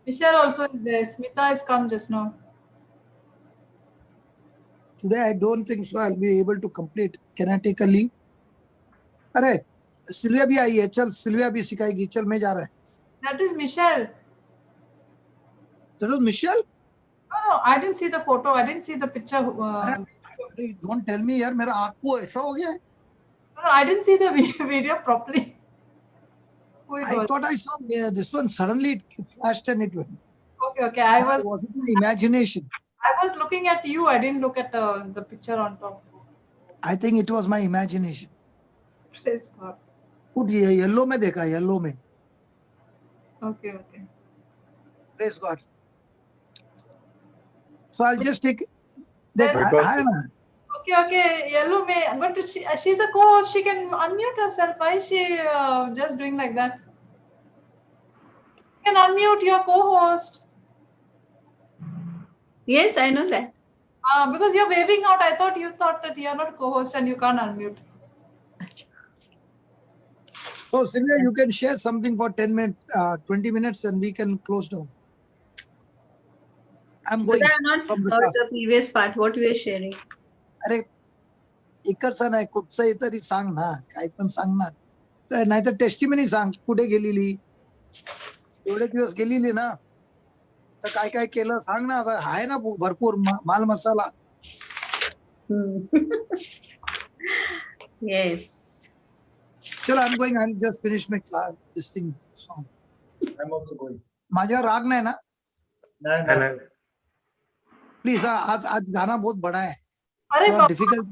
Michelle also is there. Smita has come just now. Today I don't think so I'll be able to complete. Can I take a leave? अरे Sylvia भी आई है. चल Sylvia भी सिखाएगी. चल मैं जा रहा है. That is Michelle. That was Michelle? No, I didn't see the photo. I didn't see the picture. Don't tell me यार, मेरा आँख को ऐसा हो गया है. No, I didn't see the video properly. Who it I was? thought I saw this one. Suddenly it flashed and it went. Okay. I Was it my imagination? was looking at you. I didn't look at the picture on top. I think it was my imagination. Praise God. कुछ yellow में देखा, yellow में. Okay. Praise God. So I'll just take. देख Because- है ना. Okay. Yellow may, but she's a co-host. She can unmute herself. Why is she just doing like that? You can unmute your co-host. Yes, I know that. Because you're waving out. I thought you thought that you're not co-host and you can't unmute. So Sylvia, you can share something for 10 minutes, 20 minutes, and we can close down. I'm But going I have not from the heard class. the previous part, what you were sharing. अरे इकडचं नाही, कुठचंही तरी सांग ना. काही पण सांग ना. नाहीतर टेस्टिमनी सांग. कुठे गेलेली, एवढे दिवस गेलेली ना, तर काय केलं सांग ना. आता आहे ना भरपूर माल मसाला. Yes. चल I'm going. I'll just finish my class, this thing song. I'm also going. माझ्यावर राग नाही ना? नाही. प्लीज. आज गाना बहुत बड़ा है. Arey थोड़ा Baba, difficult.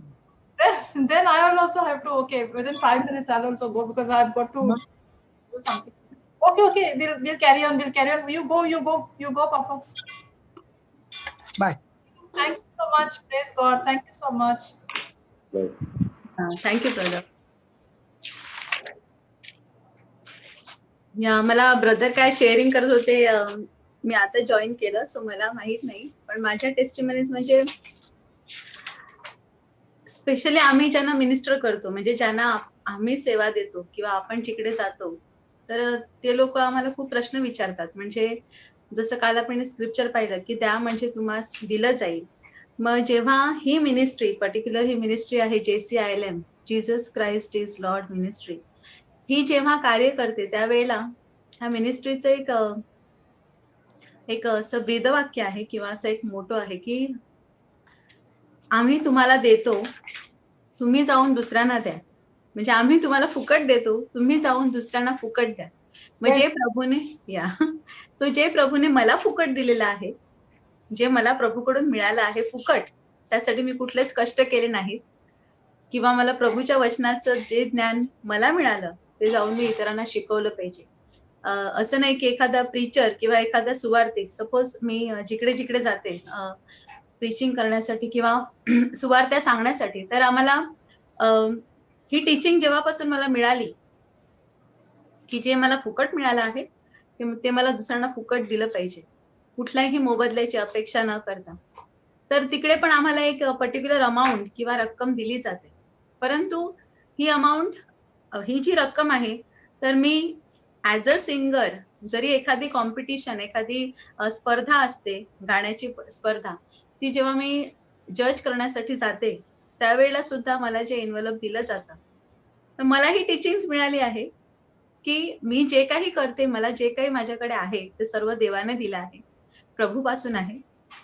then I will also have to, okay, within 5 minutes I'll also go because I've got to do something. Okay, we'll carry on. You go, Papa. Bye. Thank you so much. Praise God. Thank you so much. Right. Thank you, brother. या मला brother काय sharing करत होते, मी आता join केलं so मला माहित नाही, पण माझ्या टेस्टिमनीज म्हणजे स्पेशली आम्ही ज्यांना मिनिस्टर करतो, म्हणजे ज्यांना आम्ही सेवा देतो किंवा आपण जिकडे जातो, तर ते लोक आम्हाला खूप प्रश्न विचारतात. म्हणजे जसं काल आपण स्क्रिप्चर पाहिलं की द्या म्हणजे तुम्हाला दिलं जाईल. मग जेव्हा ही मिनिस्ट्री, पर्टिक्युलर ही मिनिस्ट्री आहे JCILM, Jesus Christ is lord ministry, ही जेव्हा कार्य करते त्यावेळेला ह्या मिनिस्ट्रीचं एक असं ब्रीदवाक्य आहे किंवा असं एक मोटो आहे की आम्ही तुम्हाला देतो, तुम्ही जाऊन दुसऱ्यांना द्या. म्हणजे आम्ही तुम्हाला फुकट देतो, तुम्ही जाऊन दुसऱ्यांना फुकट द्या. मग जे प्रभूने जे प्रभूने मला फुकट दिलेलं आहे, जे मला प्रभूकडून मिळालं आहे फुकट, त्यासाठी मी कुठलेच कष्ट केले नाहीत किंवा मला प्रभूच्या वचनाचं जे ज्ञान मला मिळालं ते जाऊन मी इतरांना शिकवलं पाहिजे. असं नाही की एखादा प्रीचर किंवा एखादा सुवार्तिक, सपोज मी जिकडे जिकडे जाते प्रीचिंग करण्यासाठी किंवा सुवार्त्या सांगण्यासाठी, तर आम्हाला ही टीचिंग जेव्हापासून मला मिळाली की जे मला फुकट मिळालं आहे ते मला दुसऱ्यांना फुकट दिलं पाहिजे, कुठल्याही मोबदल्याची अपेक्षा न करता. तर तिकडे पण आम्हाला एक पर्टिक्युलर अमाऊंट किंवा रक्कम दिली जाते. परंतु ही अमाऊंट, ही जी रक्कम आहे, तर मी ऍज अ सिंगर, जरी एखादी कॉम्पिटिशन, एखादी स्पर्धा असते, गाण्याची स्पर्धा, ती जेव्हा मी जज करण्यासाठी जाते त्यावेळेला सुद्धा मला जे एन्व्हलप दिलं जातं, तर मला ही टीचिंग मिळाली आहे की मी जे काही करते, मला जे काही माझ्याकडे आहे ते सर्व देवाने दिलं आहे, प्रभूपासून आहे.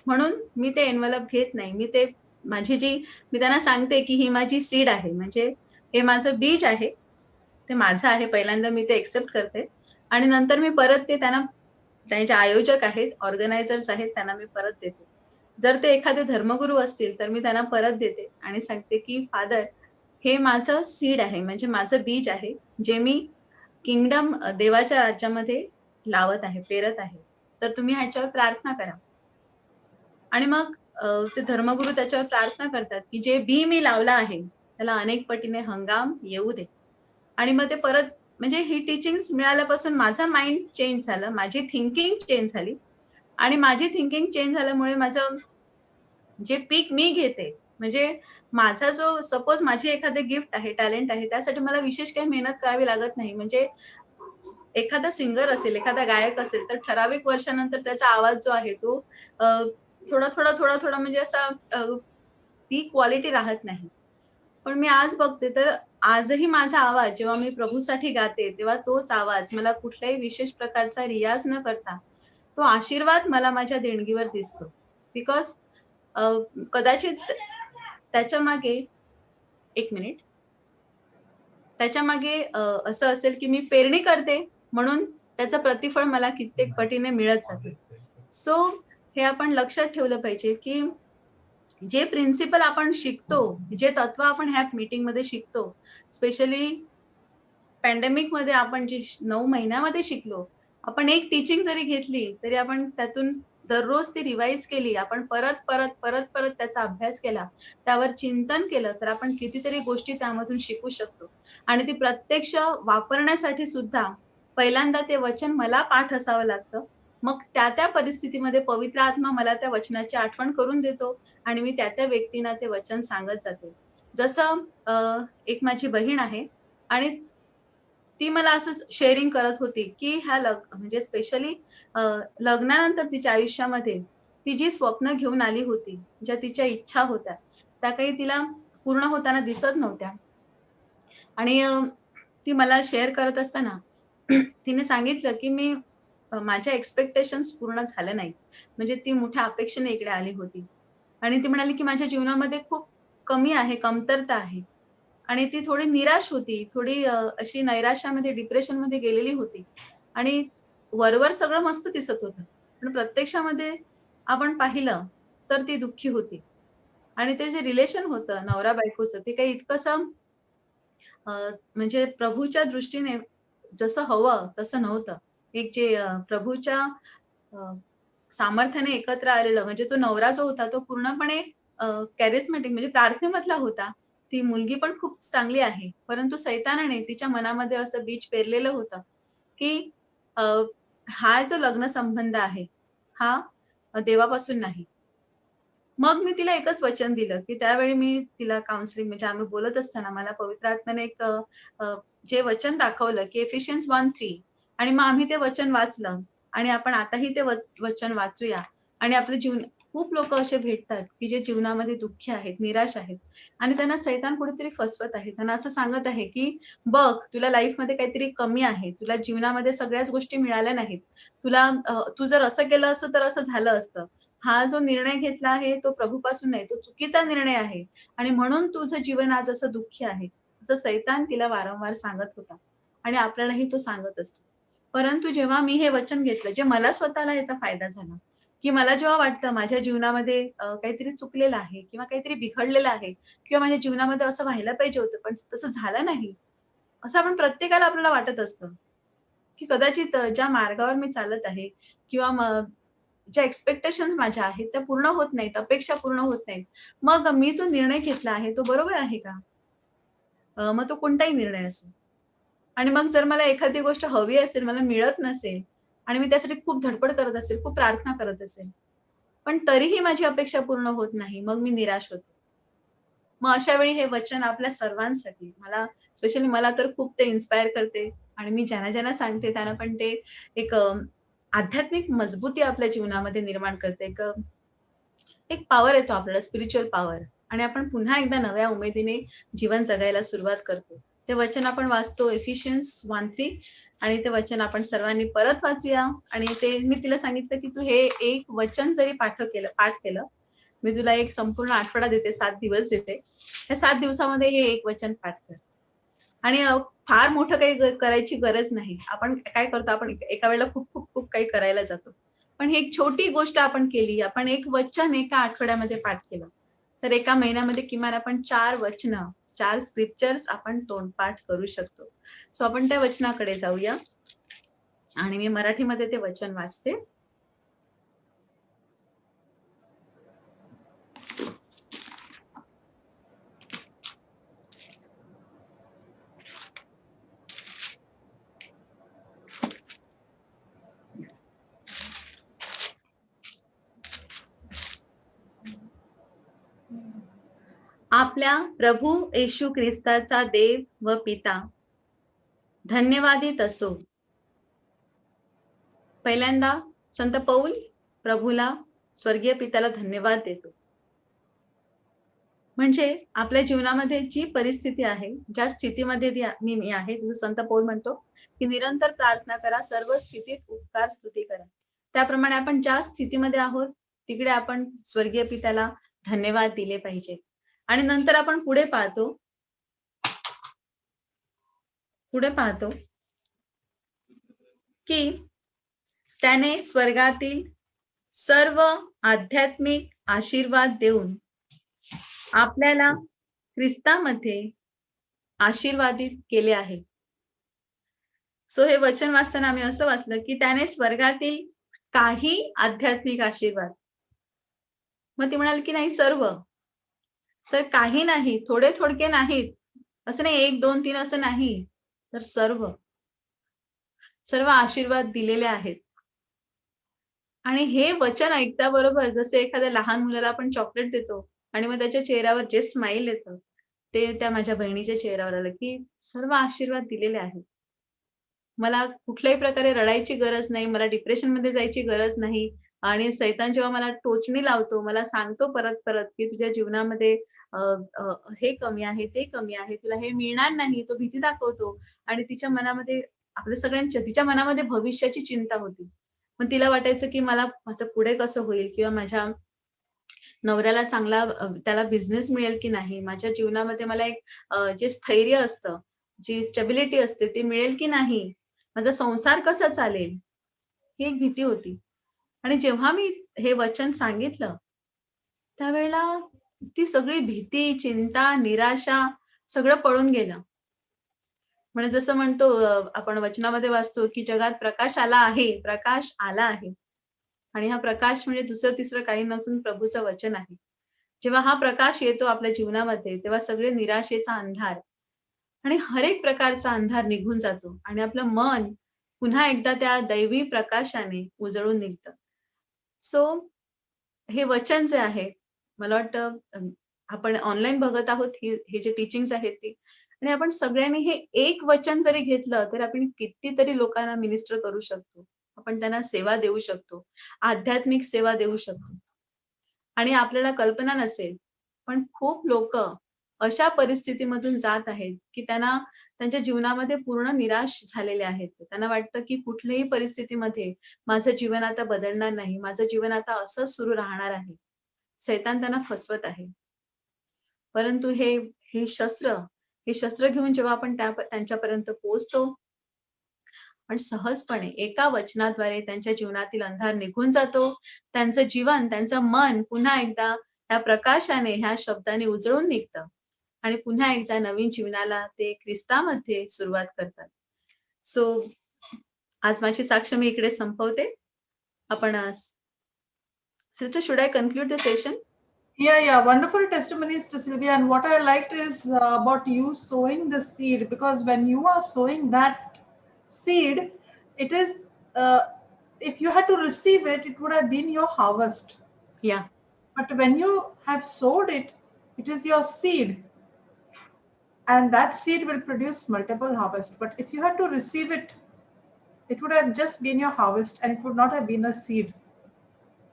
म्हणून मी ते एन्व्हलप घेत नाही. मी त्यांना सांगते की ही माझी सीड आहे, म्हणजे हे माझं बीज आहे, ते माझं आहे. पहिल्यांदा मी ते एक्सेप्ट करते आणि नंतर मी परत ते त्यांना, त्यांचे आयोजक आहेत, ऑर्गनायझर्स आहेत, त्यांना मी परत देते. जर ते एखादे धर्मगुरू असतील तर मी त्यांना परत देते आणि सांगते की फादर, हे माझं सीड आहे, म्हणजे माझं बीज आहे, जे मी किंगडम, देवाच्या राज्यामध्ये लावत आहे, पेरत आहे. तर तुम्ही ह्याच्यावर प्रार्थना करा. आणि मग ते धर्मगुरू त्याच्यावर प्रार्थना करतात की जे बी मी लावलं आहे त्याला अनेक पटीने हंगाम येऊ दे. आणि मग ते परत, म्हणजे ही टीचिंग मिळाल्यापासून माझा माइंड चेंज झालं, माझी थिंकिंग चेंज झाली. आणि माझी थिंकिंग चेंज झाल्यामुळे माझं जे पीक मी घेते, म्हणजे माझा जो, सपोज माझी एखादे गिफ्ट आहे, टॅलेंट आहे, त्यासाठी मला विशेष काही मेहनत करावी लागत नाही. म्हणजे एखादा सिंगर असेल, एखादा गायक असेल, तर ठराविक वर्षानंतर त्याचा आवाज जो आहे तो थोडा म्हणजे असा ती क्वालिटी राहत नाही. पण मी आज बघते तर आजही माझा आवाज जेव्हा मी प्रभूसाठी गाते तेव्हा तोच आवाज मला कुठल्याही विशेष प्रकारचा रियाज न करता तो आशीर्वाद मला माझ्या देणगीवर दिसतो. बिकॉज कदाचित त्याच्या मागे, एक मिनिट, त्याच्या मागे असं असेल की मी पेरणी करते म्हणून त्याचं प्रतिफळ मला कित्येक पटीने मिळत जाते. सो हे आपण लक्षात ठेवलं पाहिजे की जे प्रिन्सिपल आपण शिकतो, जे तत्व आपण ह्या मीटिंग मध्ये शिकतो, स्पेशली पॅन्डेमिक मध्ये आपण जे 9 महिन्यामध्ये शिकलो, आपण एक टीचिंग जरी घेतली तरी आपण त्यातून दररोज ती रिवाइज केली, आपण परत परत परत परत त्याचा अभ्यास केला, त्यावर चिंतन केलं, तर आपण कितीतरी गोष्टी त्यामधून शिकू शकतो. आणि ती प्रत्यक्ष वापरण्यासाठी सुद्धा पहिल्यांदा ते वचन मला पाठ असावं लागतं. मग त्या परिस्थितीमध्ये पवित्र आत्मा मला त्या वचनाची आठवण करून देतो आणि मी त्या व्यक्तींना ते वचन सांगत जाते. जसं एक माझी बहीण आहे आणि ती मला असंच शेअरिंग करत होती की म्हणजे स्पेशली लग्नानंतर तिच्या आयुष्यामध्ये ती जी स्वप्न घेऊन आली होती, ज्या तिच्या इच्छा होत्या, त्या काही तिला पूर्ण होताना दिसत नव्हत्या. आणि ती मला शेअर करत असताना तिने सांगितलं की मी माझ्या एक्सपेक्टेशन्स पूर्ण झाल्या नाहीत. म्हणजे ती मोठ्या अपेक्षेने इकडे आली होती आणि ती म्हणाली की माझ्या जीवनामध्ये खूप कमी आहे, कमतरता आहे. आणि ती थोडी निराश होती, थोडी अशी नैराश्यामध्ये, डिप्रेशनमध्ये गेलेली होती. आणि वरवर सगळं मस्त दिसत होतं, पण प्रत्यक्षामध्ये आपण पाहिलं तर ती दुःखी होती. आणि ते जे रिलेशन होतं नवरा बायकोचं ते काही इतकंसं म्हणजे प्रभूच्या दृष्टीने जसं हवं तसं नव्हतं. एक जे प्रभूच्या अ, सामर्थ्याने एकत्र आलेलं म्हणजे तो नवरा जो होता तो पूर्णपणे कॅरिस्मॅटिक म्हणजे प्रार्थनेमधला होता. ती मुलगी पण खूप चांगली आहे. परंतु सैतानाने तिच्या मनामध्ये असं बीज पेरलेलं होतं, की अ, हा जो लग्न संबंध आहे, हा देवापासून नाही. मग मी तिला एकच वचन दिलं, की त्यावेळी मी तिला काउन्सिलिंग म्हणजे आम्ही बोलत असताना मला पवित्र आत्म्याने एक अ, जे वचन दाखवलं, की एफिशियन्स 1:3 आणि मग आम्ही ते वचन वाचलं आणि आपण आताही ते वचन वाचूया आणि आपलं जीवन खूप लोकं असे भेटतात, की जे जीवनामध्ये दुःखी आहेत, निराश आहेत आणि त्यांना सैतान कुठेतरी फसवत आहे. त्यांना असं सांगत आहे, की "बघ, तुला लाईफमध्ये काहीतरी कमी आहे. तुला जीवनामध्ये सगळ्याच गोष्टी मिळाल्या नाहीत. तुला तू जर असं केलं असतं, तर असं झालं असतं. हा जो निर्णय घेतला आहे तो प्रभूपासून नाही, तो चुकीचा निर्णय आहे आणि म्हणून तुझं जीवन आज असं दुःखी आहे. असं सैतान तिला वारंवार सांगत होता आणि आपल्यालाही तो सांगत असतो. परंतु जेव्हा मी हे वचन घेतलं, जे मला स्वतःला याचा फायदा झाला, की मला जेव्हा वाटतं माझ्या जीवनामध्ये काहीतरी चुकलेलं आहे किंवा काहीतरी बिघडलेलं आहे किंवा माझ्या जीवनामध्ये असं व्हायला पाहिजे होतं, पण तसं झालं नाही. असं आपण प्रत्येकाला आपल्याला वाटत असतं, की कदाचित ज्या मार्गावर मी चालत आहे किंवा ज्या एक्स्पेक्टेशन्स माझ्या आहेत त्या पूर्ण होत नाहीत, अपेक्षा पूर्ण होत नाहीत. मग मी जो निर्णय घेतला आहे तो बरोबर आहे का? मग तो कोणताही निर्णय असो. आणि मग जर मला एखादी गोष्ट हवी असेल, मला मिळत नसेल आणि मी त्यासाठी खूप धडपड करत असेल, खूप प्रार्थना करत असेल, पण तरीही माझी अपेक्षा पूर्ण होत नाही, मग मी निराश होते. मग अशा वेळी हे वचन आपल्या सर्वांसाठी मला स्पेशली मला तर खूप ते इन्स्पायर करते आणि मी ज्यांना सांगते त्यांना पण ते एक आध्यात्मिक मजबूती आपल्या जीवनामध्ये निर्माण करते. एक पॉवर येतो आपल्याला स्पिरिच्युअल पॉवर आणि आपण पुन्हा एकदा नव्या उमेदीने जीवन जगायला सुरुवात करतो. ते वचन आपण वाचतो एफिशियन्स 1:3 आणि ते वचन आपण सर्वांनी परत वाचूया आणि ते मी तिला सांगितलं, की "तू हे एक वचन जरी पाठ केलं, मी तुला एक संपूर्ण आठवडा देते, 7 दिवस देते. त्या 7 दिवसामध्ये हे एक वचन पाठ कर." आणि फार मोठं काही करायची गरज नाही. आपण काय करतो, आपण एका वेळेला खूप काही करायला जातो. पण ही एक छोटी गोष्ट आपण केली. आपण एक वचन एका आठवड्यामध्ये पाठ केलं. तर एका महिन्यामध्ये किमान आपण 4 वचनं, 4 स्क्रिप्चर्स आपण तोंडपाठ करू शकतो. सो आपण त्या वचनाकडे जाऊया आणि मी मराठीमध्ये ते वचन वाचते. आपल्या प्रभू येशू ख्रिस्ताचा देव व पिता धन्यवादित असो. पहिल्यांदा संत पौल प्रभूला स्वर्गीय पित्याला धन्यवाद देतो. म्हणजे आपल्या जीवनामध्ये जी परिस्थिती आहे, ज्या स्थितीमध्ये मी आहे, जसं संत पौल म्हणतो, की निरंतर प्रार्थना करा, सर्व स्थितीत उपकार स्तुती करा. त्याप्रमाणे आपण ज्या स्थितीमध्ये आहोत, तिकडे आपण स्वर्गीय पित्याला धन्यवाद दिले पाहिजे. आणि नंतर आपण पुढे पाहतो की त्याने स्वर्गातील सर्व आध्यात्मिक आशीर्वाद देऊन आपल्याला ख्रिस्तामध्ये आशीर्वादित केले आहे. सो हे वचन वाचताना आम्ही असं वाचलं, की त्याने स्वर्गातील काही आध्यात्मिक आशीर्वाद. मग ती म्हणाली, की नाही सर्व. तर काही नाही, थोडे थोडके नाहीत. असं नाही 1, 2, 3 असं नाही. तर सर्व आशीर्वाद दिलेले आहेत. आणि हे वचन ऐकता बरोबर जसे एखाद्या लहान मुलाला आपण चॉकलेट देतो आणि मग त्याच्या चेहऱ्यावर जे स्माईल येतं, ते त्या माझ्या बहिणीच्या चेहऱ्यावर आलं, की सर्व आशीर्वाद दिलेले आहेत. मला कुठल्याही प्रकारे रडायची गरज नाही, मला डिप्रेशनमध्ये जायची गरज नाही आणि सैतान जेव्हा मला टोचणी लावतो, मला सांगतो परत, की तुझ्या जीवनामध्ये अ, अ, हे कमी आहे, ते कमी आहे, तुला हे मिळणार नाही, तो भीती दाखवतो आणि तिच्या मनामध्ये तिच्या मनामध्ये भविष्याची चिंता होती. मग तिला वाटायचं, की मला माझं पुढे कसं होईल किंवा माझ्या नवऱ्याला चांगला त्याला बिझनेस मिळेल की नाही? माझ्या जीवनामध्ये मला एक जे स्थैर्य असतं, जी स्टॅबिलिटी असते ती मिळेल की नाही? माझा संसार कसा चालेल? ही एक भीती होती. आणि जेव्हा मी हे वचन सांगितलं, त्यावेळेला ती सगळी भीती, चिंता, निराशा सगळं पळून गेलं. म्हणजे जसं म्हणतो आपण वचनामध्ये वाचतो की जगात प्रकाश आला आहे, प्रकाश आला आहे. आणि हा प्रकाश म्हणजे दुसरं तिसरं काही नसून प्रभूचं वचन आहे. जेव्हा हा प्रकाश येतो आपल्या जीवनामध्ये तेव्हा सगळे निराशेचा अंधार आणि हर एक प्रकारचा अंधार निघून जातो आणि आपलं मन पुन्हा एकदा त्या दैवी प्रकाशाने उजळून निघतं. सो हे वचन जे आहे, मला वाटतं आपण ऑनलाईन बघत आहोत हे जे टीचिंग्स आहेत ती, आणि आपण सगळ्यांनी हे एक वचन जरी घेतलं तर आपण कितीतरी लोकांना मिनिस्टर करू शकतो. आपण त्यांना सेवा देऊ शकतो, आध्यात्मिक सेवा देऊ शकतो. आणि आपल्याला कल्पना नसेल पण खूप लोक अशा परिस्थितीमधून जात आहेत की त्यांना त्यांच्या जीवनामध्ये पूर्ण निराश झालेले आहेत. त्यांना वाटतं की कुठल्याही परिस्थितीमध्ये माझं जीवन आता बदलणार नाही, माझं जीवन आता असंच सुरू राहणार आहे. सैतान त्यांना फसवत आहे. परंतु हे शस्त्र घेऊन जेव्हा आपण त्यांच्यापर्यंत पोहोचतो पण सहजपणे एका वचनाद्वारे त्यांच्या जीवनातील अंधार निघून जातो. त्यांचं जीवन, त्यांचं मन पुन्हा एकदा त्या प्रकाशाने, ह्या शब्दाने उजळून निघतं आणि पुन्हा एकदा नवीन जीवनाला ते ख्रिस्तामध्ये सुरुवात करतात. सो आज माझी साक्ष मी इकडे संपवते. आपण sister, should I conclude the session? Yeah, wonderful testimonies to Sylvia. And what I liked is about you sowing the seed, because when you are sowing that seed, it is, if you had to receive it, it would have been your harvest. Yeah. But when you have sowed it, it is your seed. And that seed will produce multiple harvests. But if you had to receive it, it would have just been your harvest and it would not have been a seed.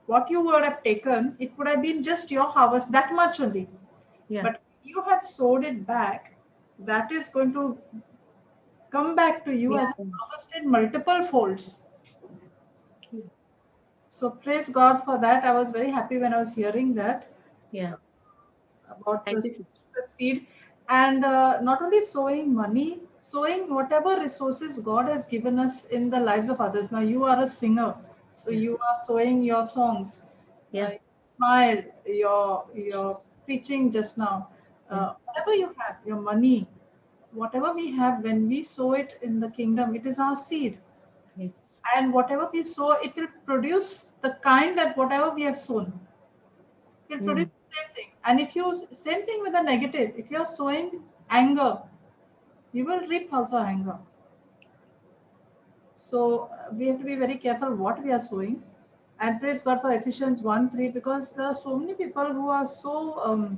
What you would have taken, it would have been just your harvest, that much only. Yeah. But you have sowed it back, that is going to come back to you as a harvest in multiple folds. So praise God for that. I was very happy when I was hearing that. Yeah. About Thank the you, seed. And not only sowing money, sowing whatever resources God has given us in the lives of others. Now you are a singer, so you are sowing your songs. Yeah. Smile, your preaching just now. Whatever you have, your money, whatever we have, when we sow it in the kingdom, it is our seed. Yes. And whatever we sow, it will produce the kind that whatever we have sown, it will produce the same thing. And if you, same thing with the negative, if you are sowing anger, you will reap also anger. So we have to be very careful what we are sowing. And praise God for Ephesians 1:3, because there are so many people who are so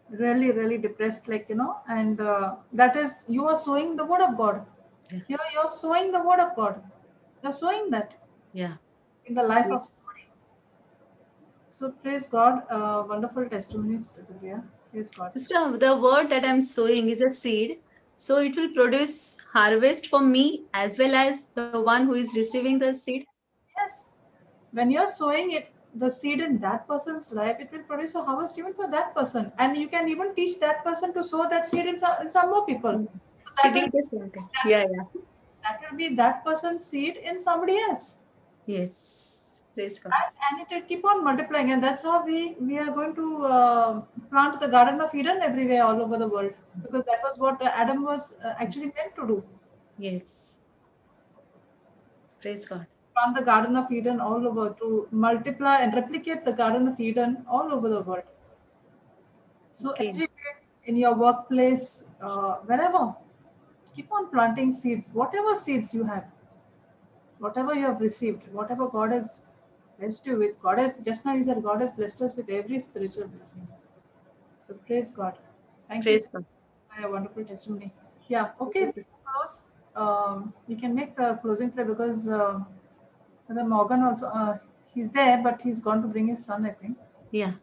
really depressed, like, and that is, you are sowing the word of God. Yes. Here you're sowing the word of God. You're sowing that Yeah. in the life of Yes. somebody. So praise God. Wonderful testimonies, Sylvia. Praise God. Sister, the word that I'm sowing is a seed. So it will produce harvest for me as well as the one who is receiving the seed. Yes. When you're sowing it, the seed in that person's life, it will produce a harvest even for that person. And you can even teach that person to sow that seed in some more people. So She that did the same thing. Yeah. that will be that person's seed in somebody else. Yes. Praise God. And it will keep on multiplying. And that's how we are going to plant the Garden of Eden everywhere all over the world. Because that was what Adam was actually meant to do. Yes. Praise God. Plant the Garden of Eden all over, to multiply and replicate the Garden of Eden all over the world. So Okay. every day in your workplace, wherever, keep on planting seeds, whatever seeds you have, whatever you have received, whatever God has blessed you with. God has, just now you said, God has blessed us with every spiritual blessing. So praise God. Thank Praise you God. for your wonderful testimony. Yeah, okay. Yes, sister. Close. You can make the closing prayer, because Brother Morgan also, he's there, but he's gone to bring his son, I think. Yeah.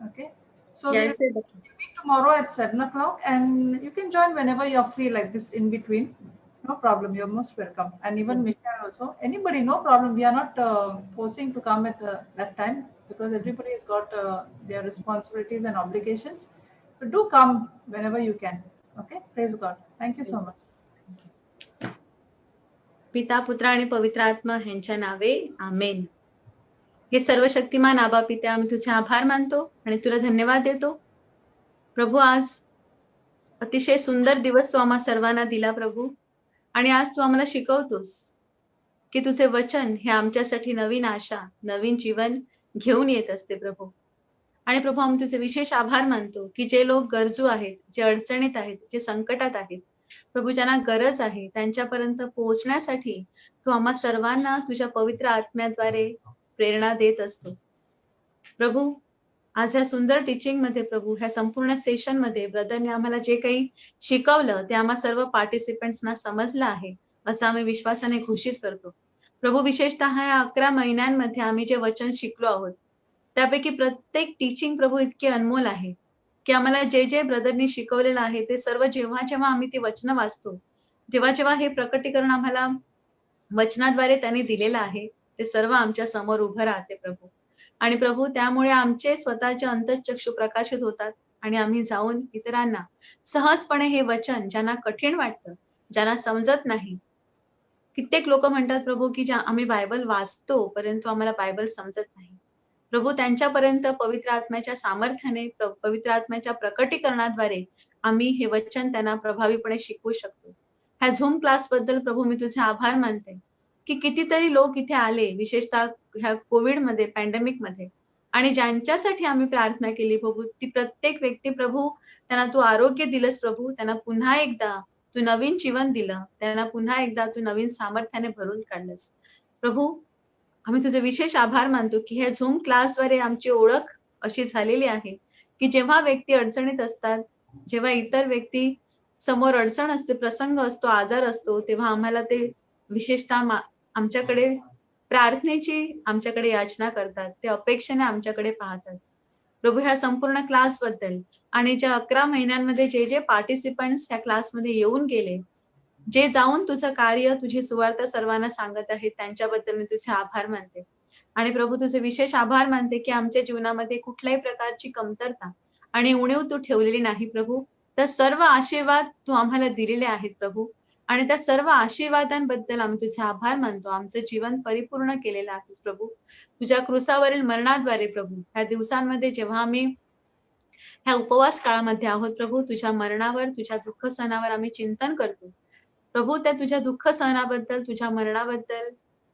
Okay. So Yeah, I we'll said that. meet tomorrow at 7 o'clock, and you can join whenever you're free, like this in between. No problem. You're most welcome. And even Michelle also. Anybody, no problem. We are not forcing to come at that time, because everybody has got their responsibilities and obligations. But do come whenever you can. Okay. Praise God. Thank you so much. पिता, पुत्र आणि पवित्र आत्मा ह्यांच्या नावे आमेन. हे सर्व शक्तिमान आबा पित्या, आम्ही तुझे आभार मानतो आणि तुला धन्यवाद देतो. प्रभू, आज अतिशय सुंदर दिवस तू आम्हा सर्वांना दिला प्रभू, आणि आज तू आम्हाला शिकवतोस की तुझे वचन हे आमच्यासाठी नवीन आशा, नवीन जीवन घेऊन येत असते प्रभू. आणि प्रभू, आम्ही तुझे विशेष आभार मानतो की जे लोक गरजू आहेत, जे अडचणीत आहेत, जे संकटात आहेत प्रभू, ज्यांना गरज आहे त्यांच्यापर्यंत पोहोचण्यासाठी तू आम्हा सर्वांना तुझ्या पवित्र आत्म्याद्वारे प्रेरणा देत असतो. प्रभू, आज ह्या सुंदर टीचिंग मध्ये प्रभू, ह्या संपूर्ण सेशन मध्ये ब्रदरने आम्हाला जे काही शिकवलं ते आम्हा सर्व पार्टिसिपेंट्सना समजलं आहे असं आम्ही विश्वासाने घोषित करतो. प्रभू, विशेषतः ह्या 11 महिन्यांमध्ये आम्ही जे वचन शिकलो आहोत त्यापैकी प्रत्येक टीचिंग प्रभू इतकी अनमोल आहे की आम्हाला जे जे ब्रदरनी शिकवलेलं आहे ते सर्व जेव्हा जेव्हा आम्ही ती वचनं वाचतो, जेव्हा जेव्हा हे प्रकटीकरण आम्हाला वचनाद्वारे त्यांनी दिलेलं आहे, ते सर्व आमच्या समोर उभं राहते प्रभू. आणि प्रभू, त्यामुळे आमचे स्वतःचे अंतःचक्षु प्रकाशित होतात आणि आम्ही जाऊन इतरांना सहजपणे हे वचन, ज्यांना कठीण वाटतं, ज्यांना समजत नाही, कित्येक लोक म्हणतात प्रभू की आम्ही बायबल वाचतो परंतु आम्हाला बायबल समजत नाही, प्रभू त्यांच्यापर्यंत पवित्र आत्म्याच्या सामर्थ्याने, पवित्र आत्म्याच्या प्रकटीकरणाद्वारे आम्ही हे वचन त्यांना प्रभावीपणे शिकवू शकतो. ह्या झूम क्लास बद्दल प्रभू मी तुझे आभार मानते की कितीतरी लोक इथे आले, विशेषतः ह्या कोविड मध्ये, पॅन्डेमिक मध्ये, आणि ज्यांच्यासाठी आम्ही प्रार्थना केली प्रभू, ती प्रत्येक व्यक्ती प्रभू, त्यांना तू आरोग्य दिलंस प्रभू, त्यांना पुन्हा एकदा तू नवीन जीवन दिलं, त्यांना पुन्हा एकदा तू नवीन सामर्थ्याने भरून काढलंस. प्रभू, आम्ही तुझे विशेष आभार मानतो की ह्या झूम क्लासद्वारे आमची ओळख अशी झालेली आहे की जेव्हा व्यक्ती अडचणीत असतात, जेव्हा इतर व्यक्ती समोर अडचण असते, प्रसंग असतो, आजार असतो, तेव्हा आम्हाला ते विशेषतः आमच्याकडे प्रार्थनेची आमच्याकडे याचना करतात, ते अपेक्षेने आमच्याकडे पाहतात. प्रभू, ह्या संपूर्ण क्लास बद्दल आणि ज्या 11 महिन्यांमध्ये जे जे पार्टिसिपंट्स ह्या क्लासमध्ये येऊन गेले, जे जाऊन तुझं कार्य, तुझी सुवार्ता सर्वांना सांगत आहेत, त्यांच्याबद्दल मी तुझे आभार मानते. आणि प्रभू, तुझे विशेष आभार मानते की आमच्या जीवनामध्ये कुठल्याही प्रकारची कमतरता आणि उणीव तू ठेवलेली नाही प्रभू. तर सर्व आशीर्वाद तू आम्हाला दिलेले आहेत प्रभू, आणि त्या सर्व आशीर्वादांबद्दल आम्ही तुझे आभार मानतो. आमचं जीवन परिपूर्ण केलेलं आहेस प्रभू, तुझ्या क्रुसावरील मरणाद्वारे प्रभू. ह्या दिवसांमध्ये जेव्हा आम्ही ह्या उपवास काळामध्ये आहोत प्रभू, तुझ्या मरणावर, तुझ्या दुःख सहनावर आम्ही चिंतन करतो प्रभू. त्या तुझ्या दुःख सहनाबद्दल, तुझ्या मरणाबद्दल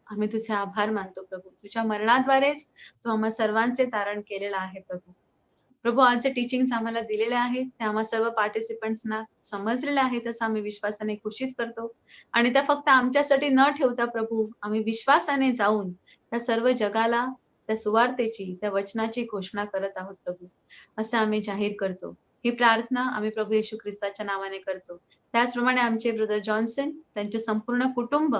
आम्ही तुझे आभार मानतो प्रभू. तुझ्या मरणाद्वारेच तू आम्हा सर्वांचे तारण केलेलं आहे प्रभू. प्रभू, आज जे टीचिंग्स आम्हाला दिलेले आहेत ते आम्हा सर्व पार्टिसिपंट्सना समजलेले आहेत असं आम्ही विश्वासाने घोषित करतो. आणि त्या फक्त आमच्यासाठी न ठेवता प्रभू, आम्ही विश्वासाने जाऊन त्या सर्व जगाला त्या सुवार्तेची, त्या वचनाची घोषणा करत आहोत प्रभू, असं आम्ही जाहीर करतो. ही प्रार्थना आम्ही प्रभू येशू ख्रिस्ताच्या नावाने करतो. त्याचप्रमाणे आमचे ब्रदर जॉन्सन, त्यांचे संपूर्ण कुटुंब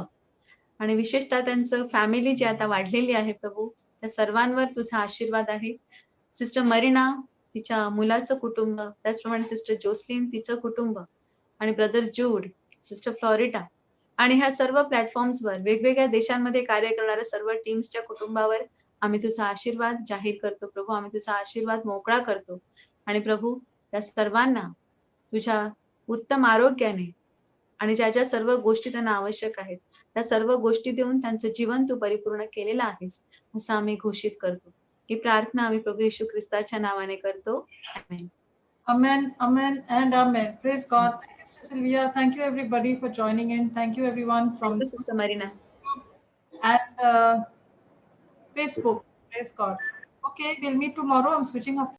आणि विशेषतः त्यांचं फॅमिली जी आता वाढलेली आहे प्रभू, त्या सर्वांवर तुझा आशीर्वाद आहे. सिस्टर मरीना, तिच्या मुलाचं कुटुंब, त्याचप्रमाणे सिस्टर जोसलिन, तिचं कुटुंब, आणि ब्रदर जूड, सिस्टर फ्लॉरिडा, आणि ह्या सर्व प्लॅटफॉर्म्सवर वेगवेगळ्या देशांमध्ये कार्य करणाऱ्या सर्व टीम्सच्या कुटुंबावर आम्ही तुझा आशीर्वाद जाहीर करतो प्रभू. आम्ही तुझा आशीर्वाद मोकळा करतो. आणि प्रभू, त्या सर्वांना तुझ्या उत्तम आरोग्याने आणि ज्या ज्या सर्व गोष्टी त्यांना आवश्यक आहेत त्या सर्व गोष्टी देऊन त्यांचं जीवन तू परिपूर्ण केलेलं आहेस असं आम्ही घोषित करतो. ही प्रार्थना आम्ही प्रभू येशू ख्रिस्ताच्या नावाने करतो. आमेन. Amen, amen, and amen. Praise God. Thank you, Sister Sylvia. Thank you, everybody, for joining in. Thank you, everyone from sister marina. and Facebook. Praise God. Okay, we'll meet tomorrow. I'm switching off.